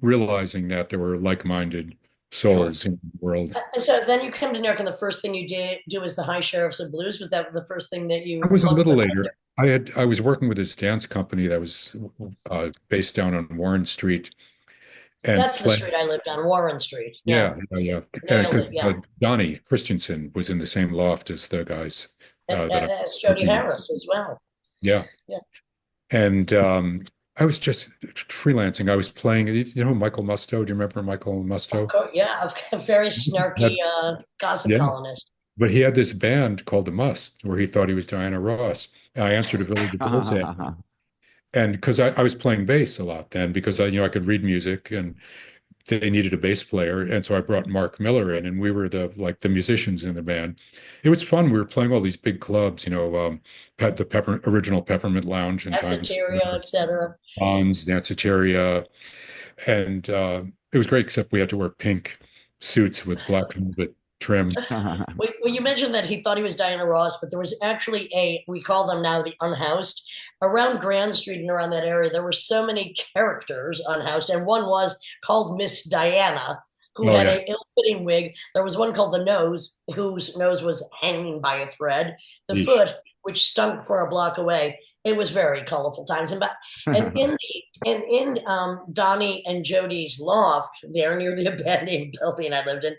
realizing that there were like-minded Sure. souls in the world. And so then you come to New York, and the first thing you do is the High Sheriffs of Blues. Was that the first thing that I you was a plugged little with? later. I was working with this dance company that was based down on Warren Street and That's the play. street I lived on, Warren Street. Yeah, Yeah, yeah, yeah. nailed Because it. Yeah, Donnie Christensen was in the same loft as the guys that I was that's Jody working with. Harris as well. Yeah, Yeah. and I was just freelancing. I was playing. Michael Musto? Do you remember Michael Of Musto? course, yeah, a very snarky gossip Yeah, columnist. but he had this band called The Must, where he thought he was Diana Ross. And I answered a Village of Bills ad, and because I was playing bass a lot then, because I could read music, and they needed a bass player, and so I brought Mark Miller in, and we were the musicians in the band. It was fun. We were playing all these big clubs, original Peppermint Lounge in Times Esoteria, Square, etc. Bonds, Danceteria, and it was great. Except we had to wear pink suits with black velvet trim. Well, you mentioned that he thought he was Diana Ross, but there was actually we call them now the unhoused. Around Grand Street and around that area, there were so many characters unhoused, and one was called Miss Diana, who Oh had yeah, a ill-fitting wig. There was one called the Nose, whose nose was hanging by a thread. The yeesh. Foot, which stunk for a block away. It was very colorful times. And in Donnie and Jody's loft there near the abandoned building I lived in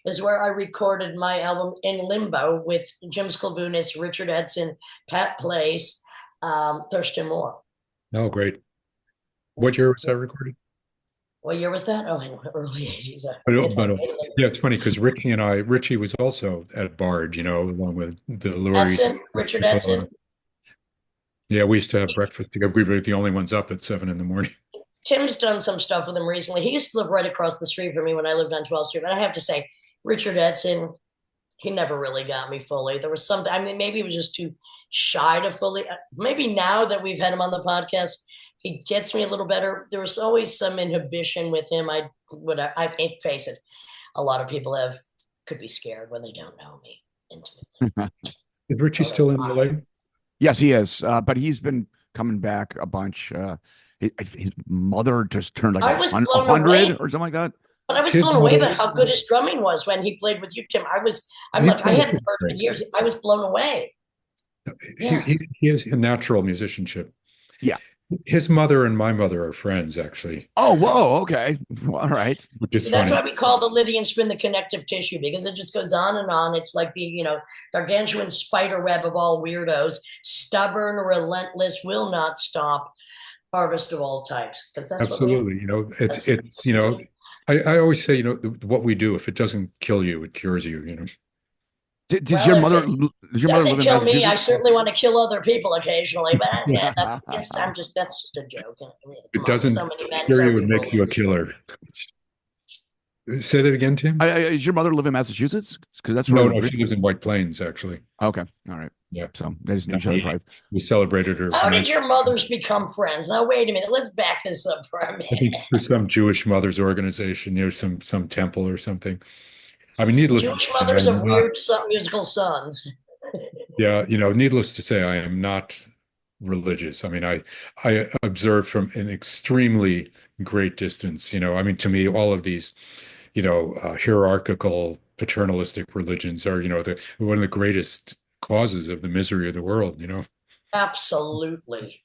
is where I recorded my album In Limbo with Jim Sclavunis, Richard Edson, Pat Place, Thurston Moore. Oh great. What year was that recorded? What year was that? Oh, early 80s. Yeah, it's funny because Richie was also at Bard, along with the Lurie's. Edson, Richard Edson. Yeah, we used to have breakfast together. We were the only ones up at 7 in the morning. Tim's done some stuff with him recently. He used to live right across the street from me when I lived on 12th Street. But I have to say, Richard Edson, he never really got me fully. There was something, I mean, maybe he was just too shy to fully. Maybe now that we've had him on the podcast, he gets me a little better. There was always some inhibition with him. I face it. A lot of people could be scared when they don't know me intimately. Is Richie still in LA? Yes, he is. But he's been coming back a bunch. His mother just turned like I was blown 100 away. or something like that. But I was His blown away by mother- how good his drumming was when he played with you, Tim. I hadn't heard it in years. I was blown away. Yeah. He has a natural musicianship. Yeah. His mother and my mother are friends, actually, Oh, whoa. Okay. Well, all right. which is That's funny. why we call the Lydian spin the connective tissue, because it just goes on and on. It's like the, gargantuan spider web of all weirdos, stubborn, relentless, will not stop, harvest of all types. Because that's Absolutely. I always say, what we do, if it doesn't kill you, it cures you. Did Well, your if mother it does your mother doesn't live in kill me. I Massachusetts? certainly want to kill other people occasionally, but that's just a joke. I mean, It come on, doesn't so many men, cure so you, few it makes you a bullets. killer. Say that again, Tim? Does your mother live in Massachusetts? Because that's No, where. no, she lives in White Plains, actually. Okay. All right. Yeah. So they just knew each other. Probably. We celebrated her. How did your mothers become friends? Now, wait a minute. Let's back this up for a I minute. think through some Jewish mothers organization near some temple or something. I mean, needless Jewish to say, mothers I'm of not- weird musical sons. Yeah, needless to say, I am not religious. I mean, I observe from an extremely great distance. I mean, to me, all of these, hierarchical, paternalistic religions are, one of the greatest causes of the misery of the world. Absolutely.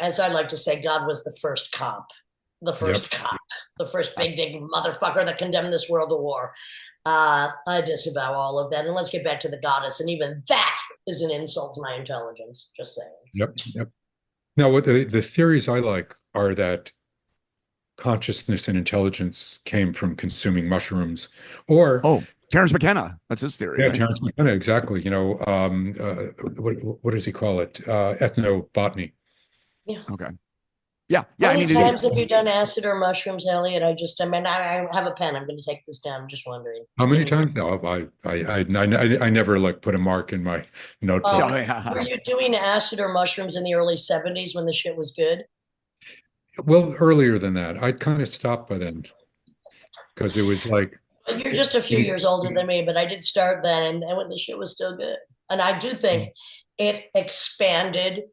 As I like to say, God was the first cop, the first cop, the first big dick motherfucker that condemned this world to war. I disavow all of that. And let's get back to the goddess. And even that is an insult to my intelligence. Just saying. Yep. Now, what the theories I like are that consciousness and intelligence came from consuming mushrooms, or Terrence McKenna. That's his theory. yeah, Right? Terrence McKenna, exactly. What does he call it? Ethnobotany. Yeah. Okay. Yeah. How I many mean, times have you done acid or mushrooms, Elliot? I have a pen. I'm going to take this down. I'm just wondering. How many times now? I never put a mark in my notebook. Were you doing acid or mushrooms in the early 70s when the shit was good? Well, earlier than that, I'd kind of stopped by then because it was like. You're just a few years older than me, but I did start then, and when the shit was still good. And I do think it expanded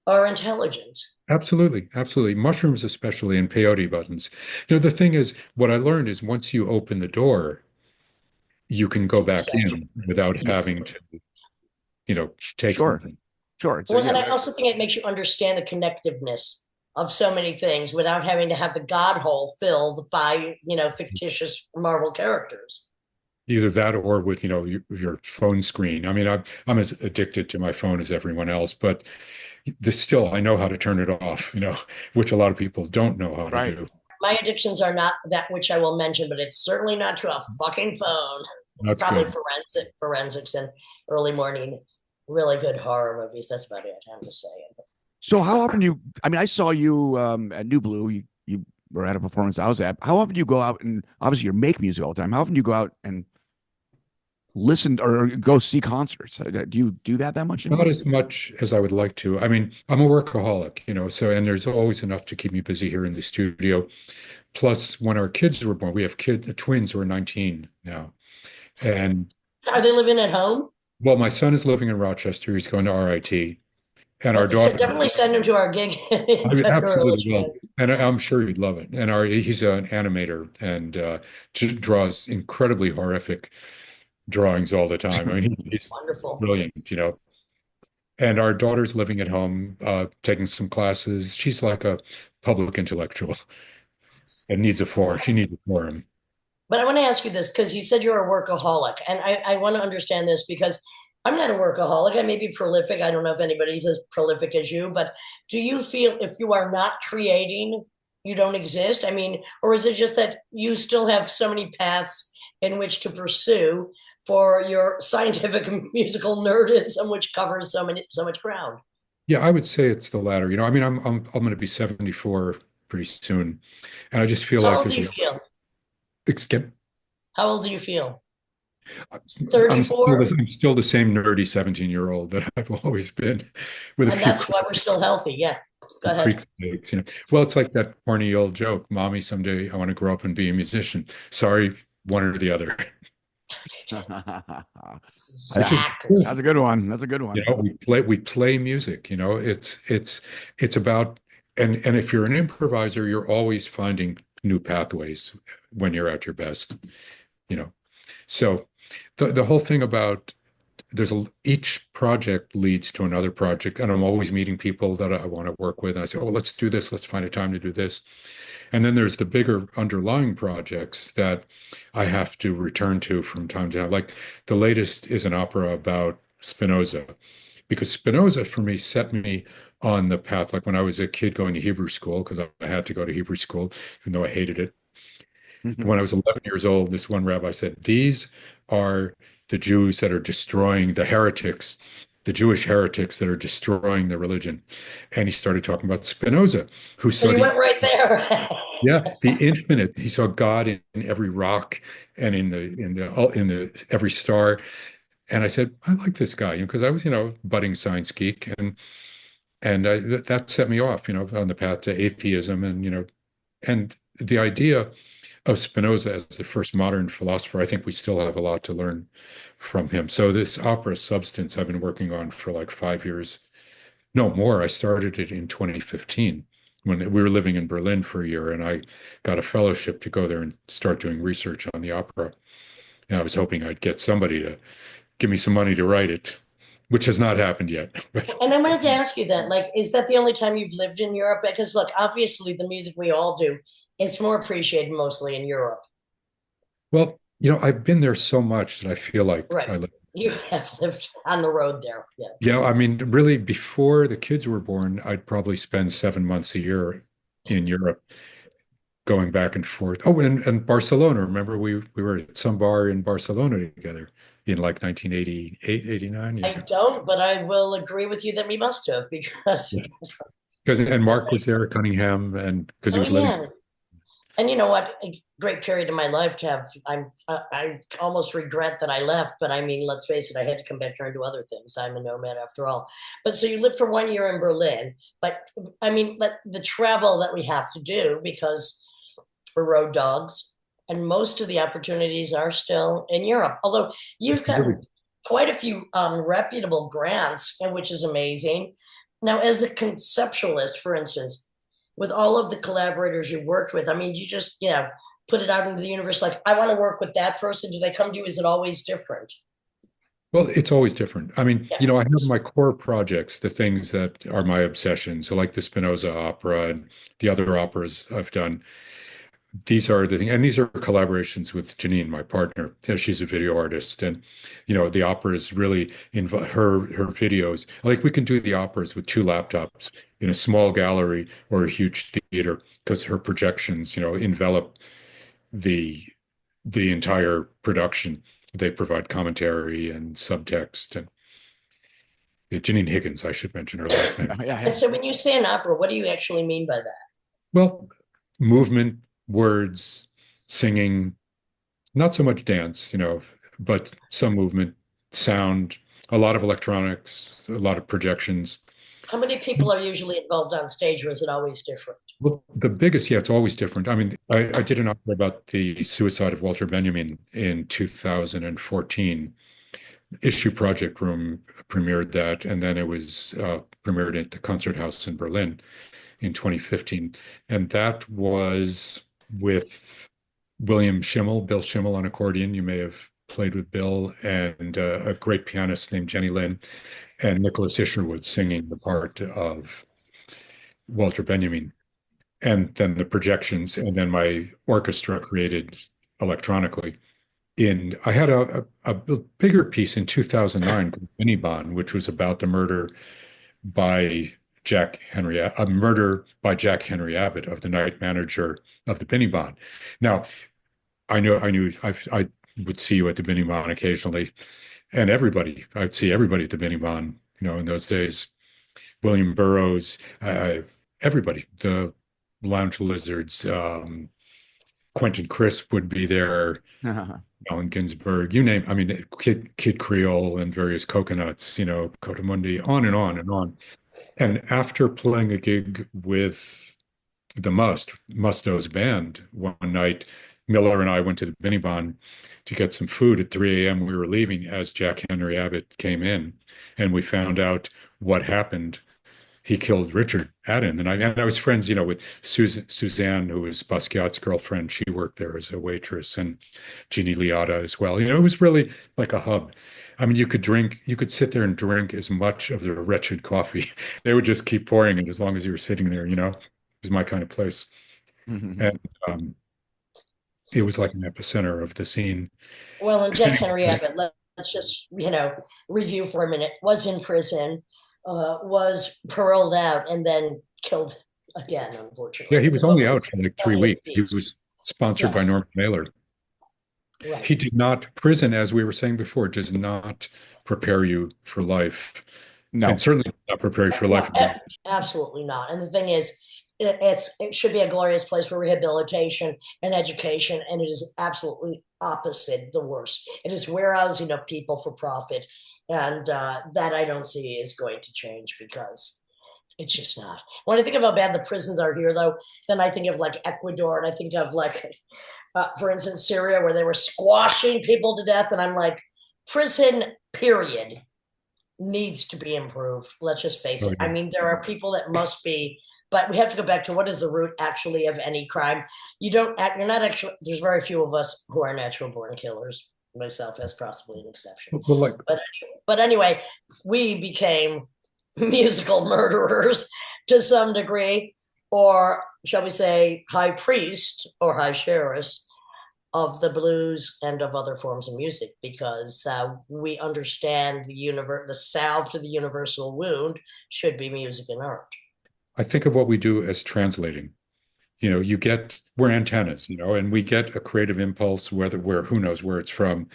our intelligence. Absolutely. Mushrooms, especially, and peyote buttons. The thing is, what I learned is once you open the door, you can go back in without having to, take something. Sure. Well, and I also think it makes you understand the connectiveness of so many things without having to have the God hole filled by, fictitious Marvel characters. Either that or with, your phone screen. I mean, I'm as addicted to my phone as everyone else, but still, I know how to turn it off, which a lot of people don't know how to do. My addictions are not that which I will mention, but it's certainly not to a fucking phone. That's probably good. forensics and early morning, really good horror movies. That's about it. I'm just saying. So how often I saw you at New Blue. You or at a performance I was at, how often do you go out and obviously you make music all the time? How often do you go out and listen or go see concerts? Do you do that much Not anymore? as much as I would like to. I mean, I'm a workaholic, so, and there's always enough to keep me busy here in the studio. Plus, when our kids were born, we have twins who are 19 now. And Are they living at home? well, my son is living in Rochester. He's going to RIT. And our So daughter, definitely send him to our gig in I mean, February. absolutely will. And I'm sure you'd love it. And he's an animator and draws incredibly horrific drawings all the time. I mean, he's Wonderful. brilliant. And our daughter's living at home, taking some classes. She's like a public intellectual and needs a forum. She needs a forum. But I want to ask you this because you said you're a workaholic, and I want to understand this because I'm not a workaholic. I may be prolific. I don't know if anybody's as prolific as you, but do you feel if you are not creating, you don't exist? I mean, or is it just that you still have so many paths in which to pursue for your scientific and musical nerdism, which covers so much ground? Yeah, I would say it's the latter. I mean, I'm going to be 74 pretty soon, and I just feel How like old do there's you a feel? skip. How old do you feel? I'm still 34? I'm still the same nerdy 17-year-old that I've always been, with a And few that's why we're still healthy. Yeah. Go ahead. creek mistakes. Well, it's like that corny old joke, "Mommy, someday I want to grow up and be a musician." Sorry, one or the other. Which is Exactly. cool. That's a good one. That's a good one. We play music. It's about, and if you're an improviser, you're always finding new pathways when you're at your best. You know. So the whole thing about each project leads to another project, and I'm always meeting people that I want to work with. And I say, "Oh, let's do this. Let's find a time to do this." And then there's the bigger underlying projects that I have to return to from time to time. Like the latest is an opera about Spinoza, because Spinoza for me set me on the path. Like when I was a kid going to Hebrew school, because I had to go to Hebrew school, even though I hated it. When I was 11 years old, this one rabbi said, "These are the Jews that are destroying the heretics, the Jewish heretics that are destroying the religion." And he started talking about Spinoza, who So saw you went right there. the infinite. He saw God in every rock and in the every star. And I said, I like this guy, because I was, budding science geek, and that set me off, on the path to atheism, and the idea of Spinoza as the first modern philosopher. I think we still have a lot to learn from him. So this opera Substance I've been working on for like 5 years. No, more. I started it in 2015 when we were living in Berlin for a year, and I got a fellowship to go there and start doing research on the opera. And I was hoping I'd get somebody to give me some money to write it, which has not happened yet. But And I wanted to ask you that, like, is that the only time you've lived in Europe? Because look, obviously the music we all do is more appreciated mostly in Europe. well, I've been there so much that I feel like Right. I live. You have lived on the road there. Yeah. I mean, really, before the kids were born, I'd probably spend 7 months a year in Europe, going back and forth. Oh, and Barcelona. Remember, we were at some bar in Barcelona together in like 1988, 89. I don't, but I will agree with you that we must have because, Yeah. Because and Mark was there, Cunningham, and because he oh was living. yeah. And you know what? A great period of my life to have. I almost regret that I left, but I mean, let's face it, I had to come back here and do other things. I'm a nomad after all. But so you lived for 1 year in Berlin, but I mean, the travel that we have to do because we're road dogs, and most of the opportunities are still in Europe. Although you've Absolutely. gotten quite a few reputable grants, which is amazing. Now, as a conceptualist, for instance, with all of the collaborators you worked with, I mean, you just, put it out into the universe like, I want to work with that person. Do they come to you? Is it always different? Well, it's always different. I mean, Yeah. I have my core projects, the things that are my obsessions. So, like the Spinoza opera and the other operas I've done. These are the things, and these are collaborations with Janine, my partner. She's a video artist, and the opera is really her videos. Like we can do the operas with two laptops in a small gallery or a huge theater because her projections, envelop the entire production. They provide commentary and subtext. And Janine Higgins, I should mention her last name. Yeah, And yeah. so when you say an opera, what do you actually mean by that? Well, movement, words, singing, not so much dance, but some movement, sound, a lot of electronics, a lot of projections. How many people are usually involved on stage, or is it always different? Well, the biggest, yeah, it's always different. I mean, I did an opera about the suicide of Walter Benjamin in 2014. Issue Project Room premiered that, and then it was premiered at the Concert House in Berlin in 2015. And that was with William Schimmel, Bill Schimmel on accordion. You may have played with Bill, and a great pianist named Jenny Lynn, and Nicholas Isherwood singing the part of Walter Benjamin. And then the projections, and then my orchestra created electronically. I had a bigger piece in 2009 called Minibon, which was about the by murder by Jack Henry Abbott of the night manager of the Binibon. Now, I would see you at the Binibon occasionally, and I'd see everybody at the Binibon, in those days. William Burroughs, everybody, the Lounge Lizards, Quentin Crisp would be there, Allen Ginsberg, you name, I mean, Kid Creole and various Coconuts, Cotamundi, on and on and on. And after playing a gig with the Musto's band one night, Miller and I went to the Binibon to get some food at 3 a.m. We were leaving as Jack Henry Abbott came in, and we found out what happened. He killed Richard Adden, and I was friends, with Suzanne, who was Basquiat's girlfriend. She worked there as a waitress, and Jeannie Liotta as well. It was really like a hub. I mean, you could sit there and drink as much of the wretched coffee. They would just keep pouring it as long as you were sitting there. It was my kind of place, and it was like an epicenter of the scene. Well, and Jack Henry Abbott, let's just, review for a minute, was in prison, was paroled out, and then killed again, unfortunately. Yeah, he was only out for like 3 weeks. He Yes. was sponsored by Norman Mailer. Right. He did not, prison, as we were saying before, does not prepare you for life. No. And certainly not prepare you for life. Absolutely not. And the thing is, it should be a glorious place for rehabilitation and education, and it is absolutely opposite, the worst. It is warehousing of people for profit, and that I don't see is going to change, because it's just not. When I think of how bad the prisons are here, though, then I think of like Ecuador, and I think of like, for instance, Syria, where they were squashing people to death, and I'm like, prison, period, needs to be improved. Let's just face it. I mean, there are people that must be, but we have to go back to what is the root actually of any crime. You're not actually, there's very few of us who are natural born killers, myself as possibly an exception. Well, but anyway, we became musical murderers to some degree, or shall we say high priest or high sheriffs of the blues and of other forms of music, because we understand the salve to the universal wound should be music and art. I think of what we do as translating. We're antennas, and we get a creative impulse, where who knows where it's from.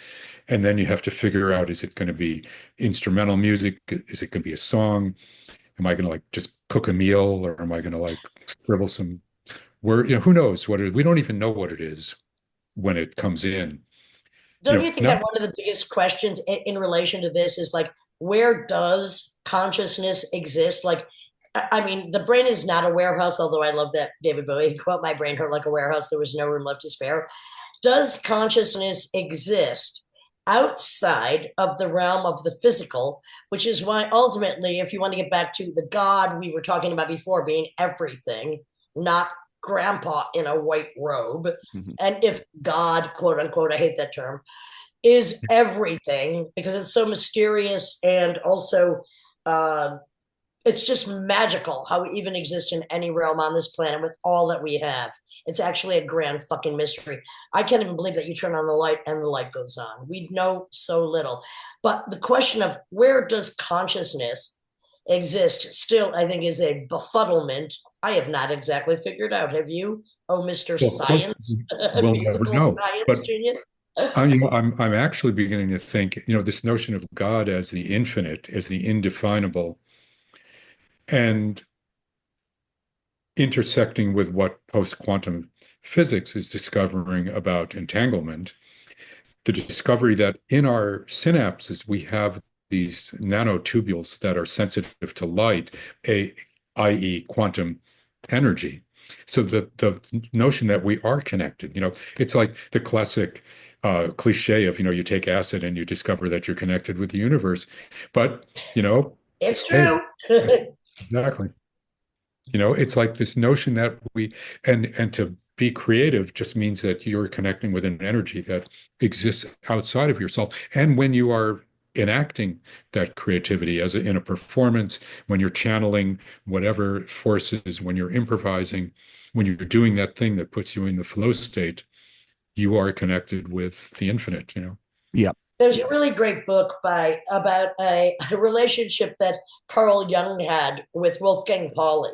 And then you have to figure out, is it going to be instrumental music? Is it going to be a song? Am I going to like just cook a meal, or am I going to like scribble some word? Who knows what it is? We don't even know what it is when it comes in. Don't you think that one of the biggest questions in relation to this is like, where does consciousness exist? Like, I mean, the brain is not a warehouse, although I love that David Bowie quote, "My brain hurt like a warehouse. There was no room left to spare." Does consciousness exist outside of the realm of the physical, which is why ultimately, if you want to get back to the God we were talking about before being everything, not grandpa in a white robe, and if God, quote unquote, I hate that term, is everything, because it's so mysterious, and also it's just magical how we even exist in any realm on this planet with all that we have. It's actually a grand fucking mystery. I can't even believe that you turn on the light and the light goes on. We know so little. But the question of where does consciousness exist still, I think, is a befuddlement I have not exactly figured out. Have you? Oh, Mr. Science, musical science genius. I'm actually beginning to think, this notion of God as the infinite, as the indefinable. And intersecting with what post-quantum physics is discovering about entanglement, the discovery that in our synapses we have these nanotubules that are sensitive to light, i.e., quantum energy. So the notion that we are connected, it's like the classic cliche of, you take acid and you discover that you're connected with the universe. But, It's hey, true. exactly. It's like this notion that and to be creative just means that you're connecting with an energy that exists outside of yourself. And when you are enacting that creativity in a performance, when you're channeling whatever forces, when you're improvising, when you're doing that thing that puts you in the flow state, you are connected with the infinite. Yeah. There's a really great book about a relationship that Carl Jung had with Wolfgang Pauli.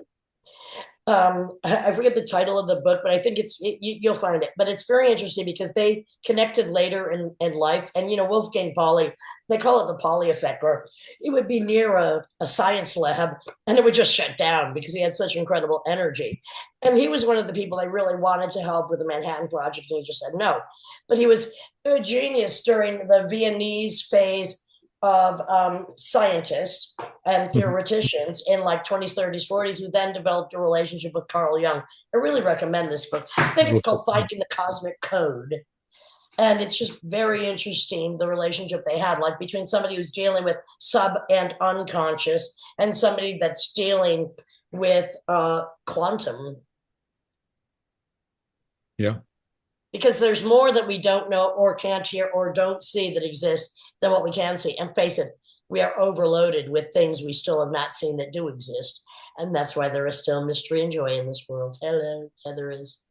I forget the title of the book, but I think you'll find it. But it's very interesting because they connected later in life. And, Wolfgang Pauli, they call it the Pauli effect, where he would be near a science lab and it would just shut down because he had such incredible energy. And he was one of the people I really wanted to help with the Manhattan Project. And he just said no. But he was a genius during the Viennese phase of scientists and theoreticians in like 20s, 30s, 40s, who then developed a relationship with Carl Jung. I really recommend this book. I think it's called Finding the Cosmic Code. And it's just very interesting, the relationship they had, like between somebody who's dealing with sub and unconscious and somebody that's dealing with quantum. Yeah. Because there's more that we don't know or can't hear or don't see that exist than what we can see. And face it, we are overloaded with things we still have not seen that do exist. And that's why there is still mystery and joy in this world. Hello, yeah, there is.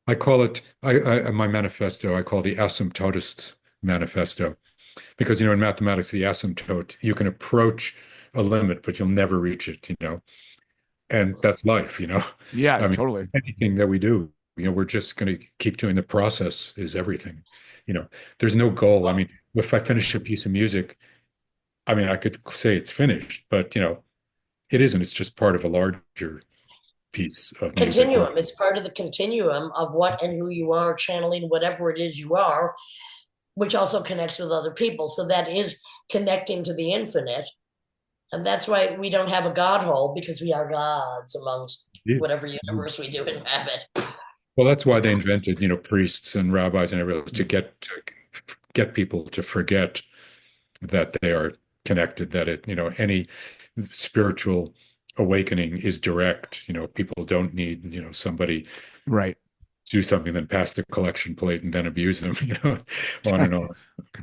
I call it my manifesto, I call the asymptotist's manifesto. Because, in mathematics, the asymptote, you can approach a limit, but you'll never reach it. And that's life. Yeah, I mean, totally. anything that we do, we're just going to keep doing the process is everything. There's no goal. I mean, if I finish a piece of music, I mean, I could say it's finished, but, it isn't. It's just part of a larger piece of music. Continuum. It's part of the continuum of what and who you are, channeling whatever it is you are, which also connects with other people. So that is connecting to the infinite. And that's why we don't have a God hole, because we are gods amongst whatever universe we do inhabit. Well, that's why they invented, priests and rabbis and everything to get people to forget that they are connected, that any spiritual awakening is direct. People don't need, somebody Right. do something, then pass the collection plate and then abuse them, on and on.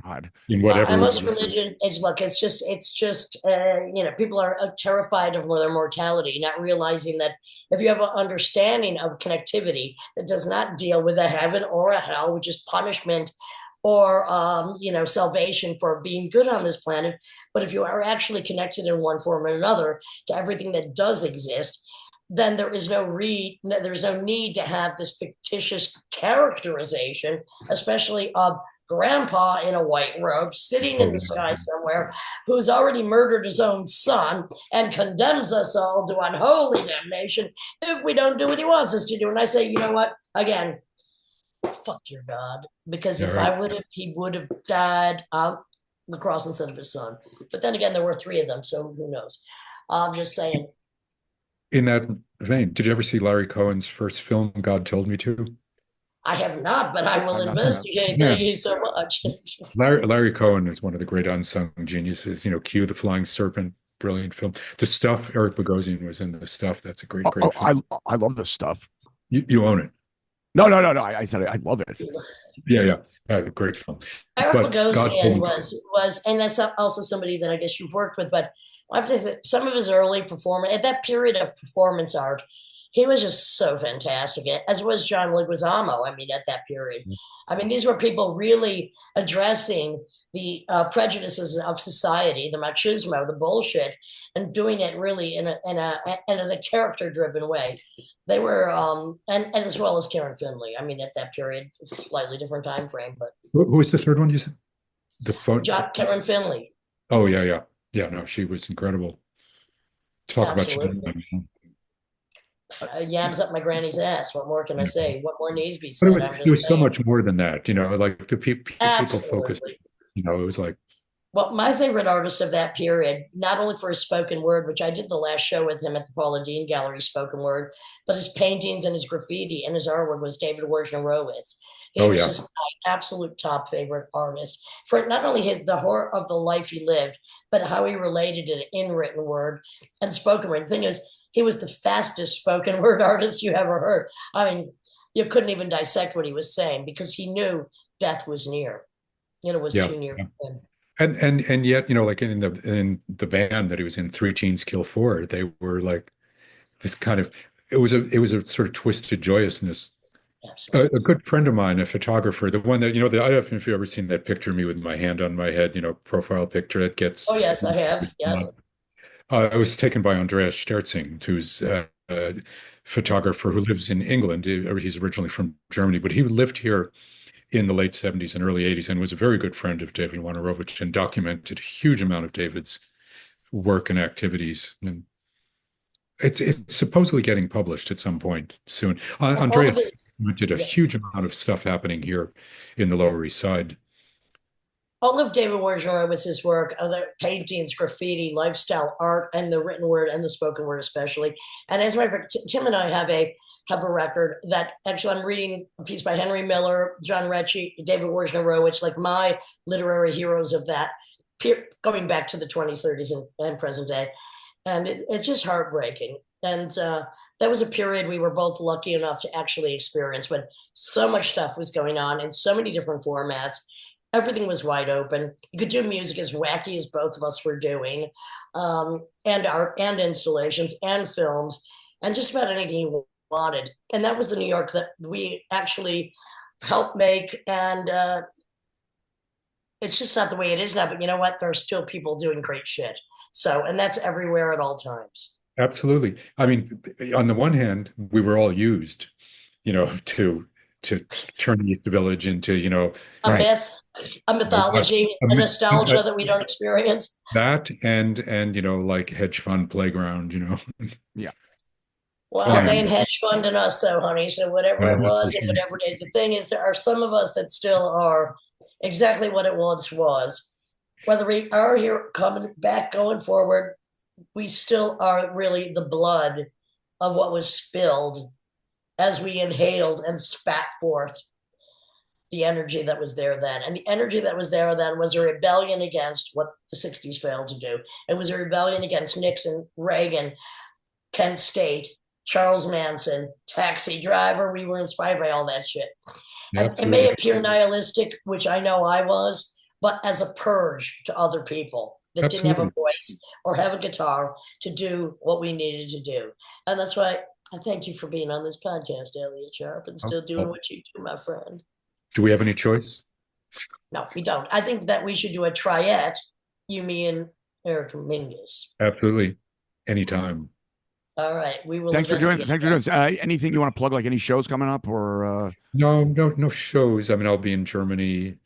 God. In whatever. Most religion is, look, it's just, people are terrified of their mortality, not realizing that if you have an understanding of connectivity that does not deal with a heaven or a hell, which is punishment or, salvation for being good on this planet, but if you are actually connected in one form or another to everything that does exist, then there is no need to have this fictitious characterization, especially of grandpa in a white robe sitting in the sky somewhere, who's already murdered his own son and condemns us all to unholy damnation if we don't do what he wants us to do. And I say, you know what? Again, fuck your God, because he would have died on the cross instead of his son. But then again, there were three of them, so who knows? I'm just saying. In that vein, did you ever see Larry Cohen's first film, God Told Me To? I have not, but I will investigate. Yeah. Thank you so much. Larry Cohen is one of the great unsung geniuses. Q, the Flying Serpent, brilliant film. The Stuff, Eric Bogosian was in The Stuff. That's a great film. I love this stuff. You own it. No. I said I love it. Yeah. Great film. Eric Bogosian was, and that's also somebody that I guess you've worked with, but I have to say some of his early performance, at that period of performance art, he was just so fantastic, as was John Leguizamo. I mean, at that period, I mean, these were people really addressing the prejudices of society, the machismo, the bullshit, and doing it really in a character-driven way. They were, and as well as Karen Finley. I mean, at that period, slightly different time frame, but who was the third one you said? Karen Finley. Oh yeah. No, she was incredible. Talk Absolutely. about Yams up my granny's ass. What more can I say? What more needs be But said? I'm it just was so saying. much more than that, like the people focused, Absolutely. it was like, Well, my favorite artist of that period, not only for his spoken word, which I did the last show with him at the Paula Deen Gallery spoken word, but his paintings and his graffiti and his artwork was David Wojnarowicz. He oh was yeah, just my absolute top favorite artist for not only the horror of the life he lived, but how he related it in written word and spoken word. The thing is, he was the fastest spoken word artist you ever heard. I mean, you couldn't even dissect what he was saying because he knew death was near. It was yeah. too near Yeah. for him. And yet, like in the band that he was in, Three Teens Kill Four, they were like this kind of it was a sort of twisted joyousness. A Absolutely. good friend of mine, a photographer, the one that I don't know if you've ever seen that picture of me with my hand on my head, profile picture that gets. Oh, yes, I have. Yes. It was taken by Andreas Stertzing, who's a photographer who lives in England. He's originally from Germany, but he lived here in the late 70s and early 80s and was a very good friend of David Wojnarowicz and documented a huge amount of David's work and activities. And it's supposedly getting published at some point soon. All of Andreas his, did a yeah, huge amount of stuff happening here in the Lower East Side. all of David Wojnarowicz's work, other paintings, graffiti, lifestyle art, and the written word and the spoken word especially. And as a matter of fact, Tim and I have a record that actually I'm reading a piece by Henry Miller, John Recchi, David Wojnarowicz, like my literary heroes of that, going back to the 20s, 30s, and present day. And it's just heartbreaking. And that was a period we were both lucky enough to actually experience when so much stuff was going on in so many different formats. Everything was wide open. You could do music as wacky as both of us were doing, and art and installations and films and just about anything you wanted. And that was the New York that we actually helped make. And it's just not the way it is now. But you know what? There are still people doing great shit. So, and that's everywhere at all times. Absolutely. I mean, on the one hand, we were all used, to turn the East Village into, A Right. myth, a a, mythology, a nostalgia that we don't experience. that and like hedge fund playground, Yeah. Well, they fine. ain't hedge funding us though, honey. So whatever Well, it that's for was and sure. whatever it is, the thing is, there are some of us that still are exactly what it once was. Whether we are here coming back, going forward, we still are really the blood of what was spilled as we inhaled and spat forth the energy that was there then. And the energy that was there then was a rebellion against what the 60s failed to do. It was a rebellion against Nixon, Reagan, Kent State, Charles Manson, Taxi Driver. We were inspired by all that shit. And it may Absolutely. appear nihilistic, which I know I was, but as a purge to other people that didn't have a Absolutely. voice or have a guitar to do what we needed to do. And that's why I thank you for being on this podcast, Elliott Sharp, and Oh, still doing well, what you do, my friend. do we have any choice? No, we don't. I think that we should do a triet, you, me, and Eric Mingus. Absolutely. Anytime. All right, we will investigate Thanks for that. doing this. Anything you want to plug, like any shows coming up or No, no, no shows. I mean, I'll be in Germany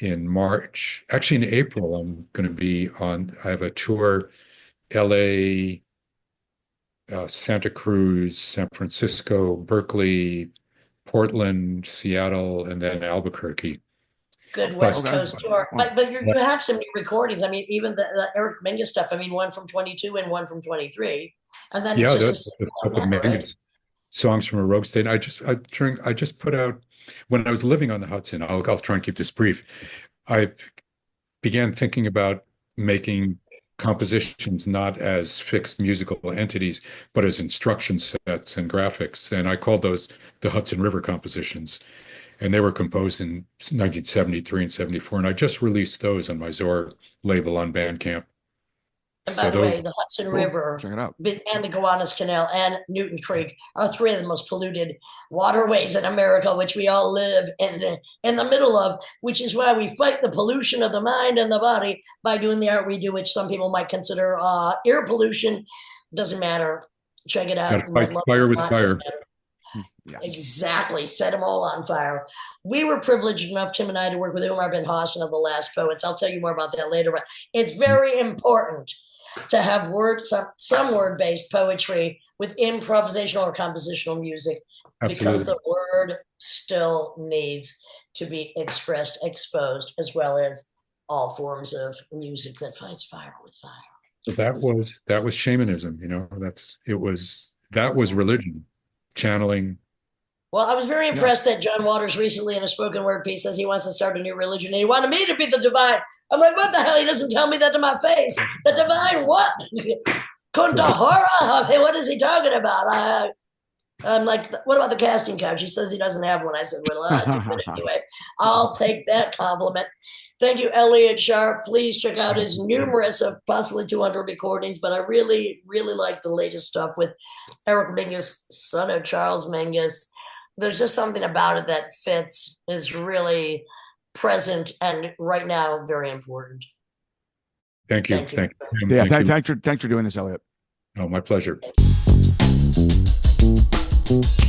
in March. Actually, in April, I'm going to be I have a tour, LA, Santa Cruz, San Francisco, Berkeley, Portland, Seattle, and then Albuquerque. Good But West okay. Coast tour. Well, But you have some new recordings. I mean, even the Eric Mingus stuff. I mean, one from 22 and one from 23, and then yeah, just a the single stuff on with that, right? Mangus, songs from a rogue state. I just put out when I was living on the Hudson. I'll try and keep this brief. I began thinking about making compositions not as fixed musical entities, but as instruction sets and graphics. And I called those the Hudson River compositions. And they were composed in 1973 and 74. And I just released those on my Zor label on Bandcamp. And by So the those, way, the Hudson cool. River Check it out. and the Gowanus Canal and Newton Creek are three of the most polluted waterways in America, which we all live in the middle of, which is why we fight the pollution of the mind and the body by doing the art we do, which some people might consider air pollution. Doesn't matter. Check it got out. to You might fight love it fire or with not. Doesn't fire. matter. Yes. Exactly. Set them all on fire. We were privileged enough, Tim and I, to work with Umar bin Hassan of the Last Poets. I'll tell you more about that later, but it's very important to have some word-based poetry with improvisational or compositional music, because the word still needs to be expressed, exposed, as well as all forms of music that fights fire with fire. So that was shamanism, that was religion, channeling. Well, I was very impressed that John Waters recently in a spoken word piece says he wants to start a new religion and he wanted me to be the divine. I'm like, what the hell? He doesn't tell me that to my face. The divine what? Kuntahora? What is he talking about? I'm like, what about the casting couch? He says he doesn't have one. I said, well, but anyway, I'll take that compliment. Thank you, Elliott Sharp. Please check out his numerous of possibly 200 recordings, but I really, really like the latest stuff with Eric Mingus, son of Charles Mingus. There's just something about it that fits, is really present, and right now very important. Thank you. Thank you. Yeah, thanks for doing this, Elliot. Oh, my pleasure. Thank you.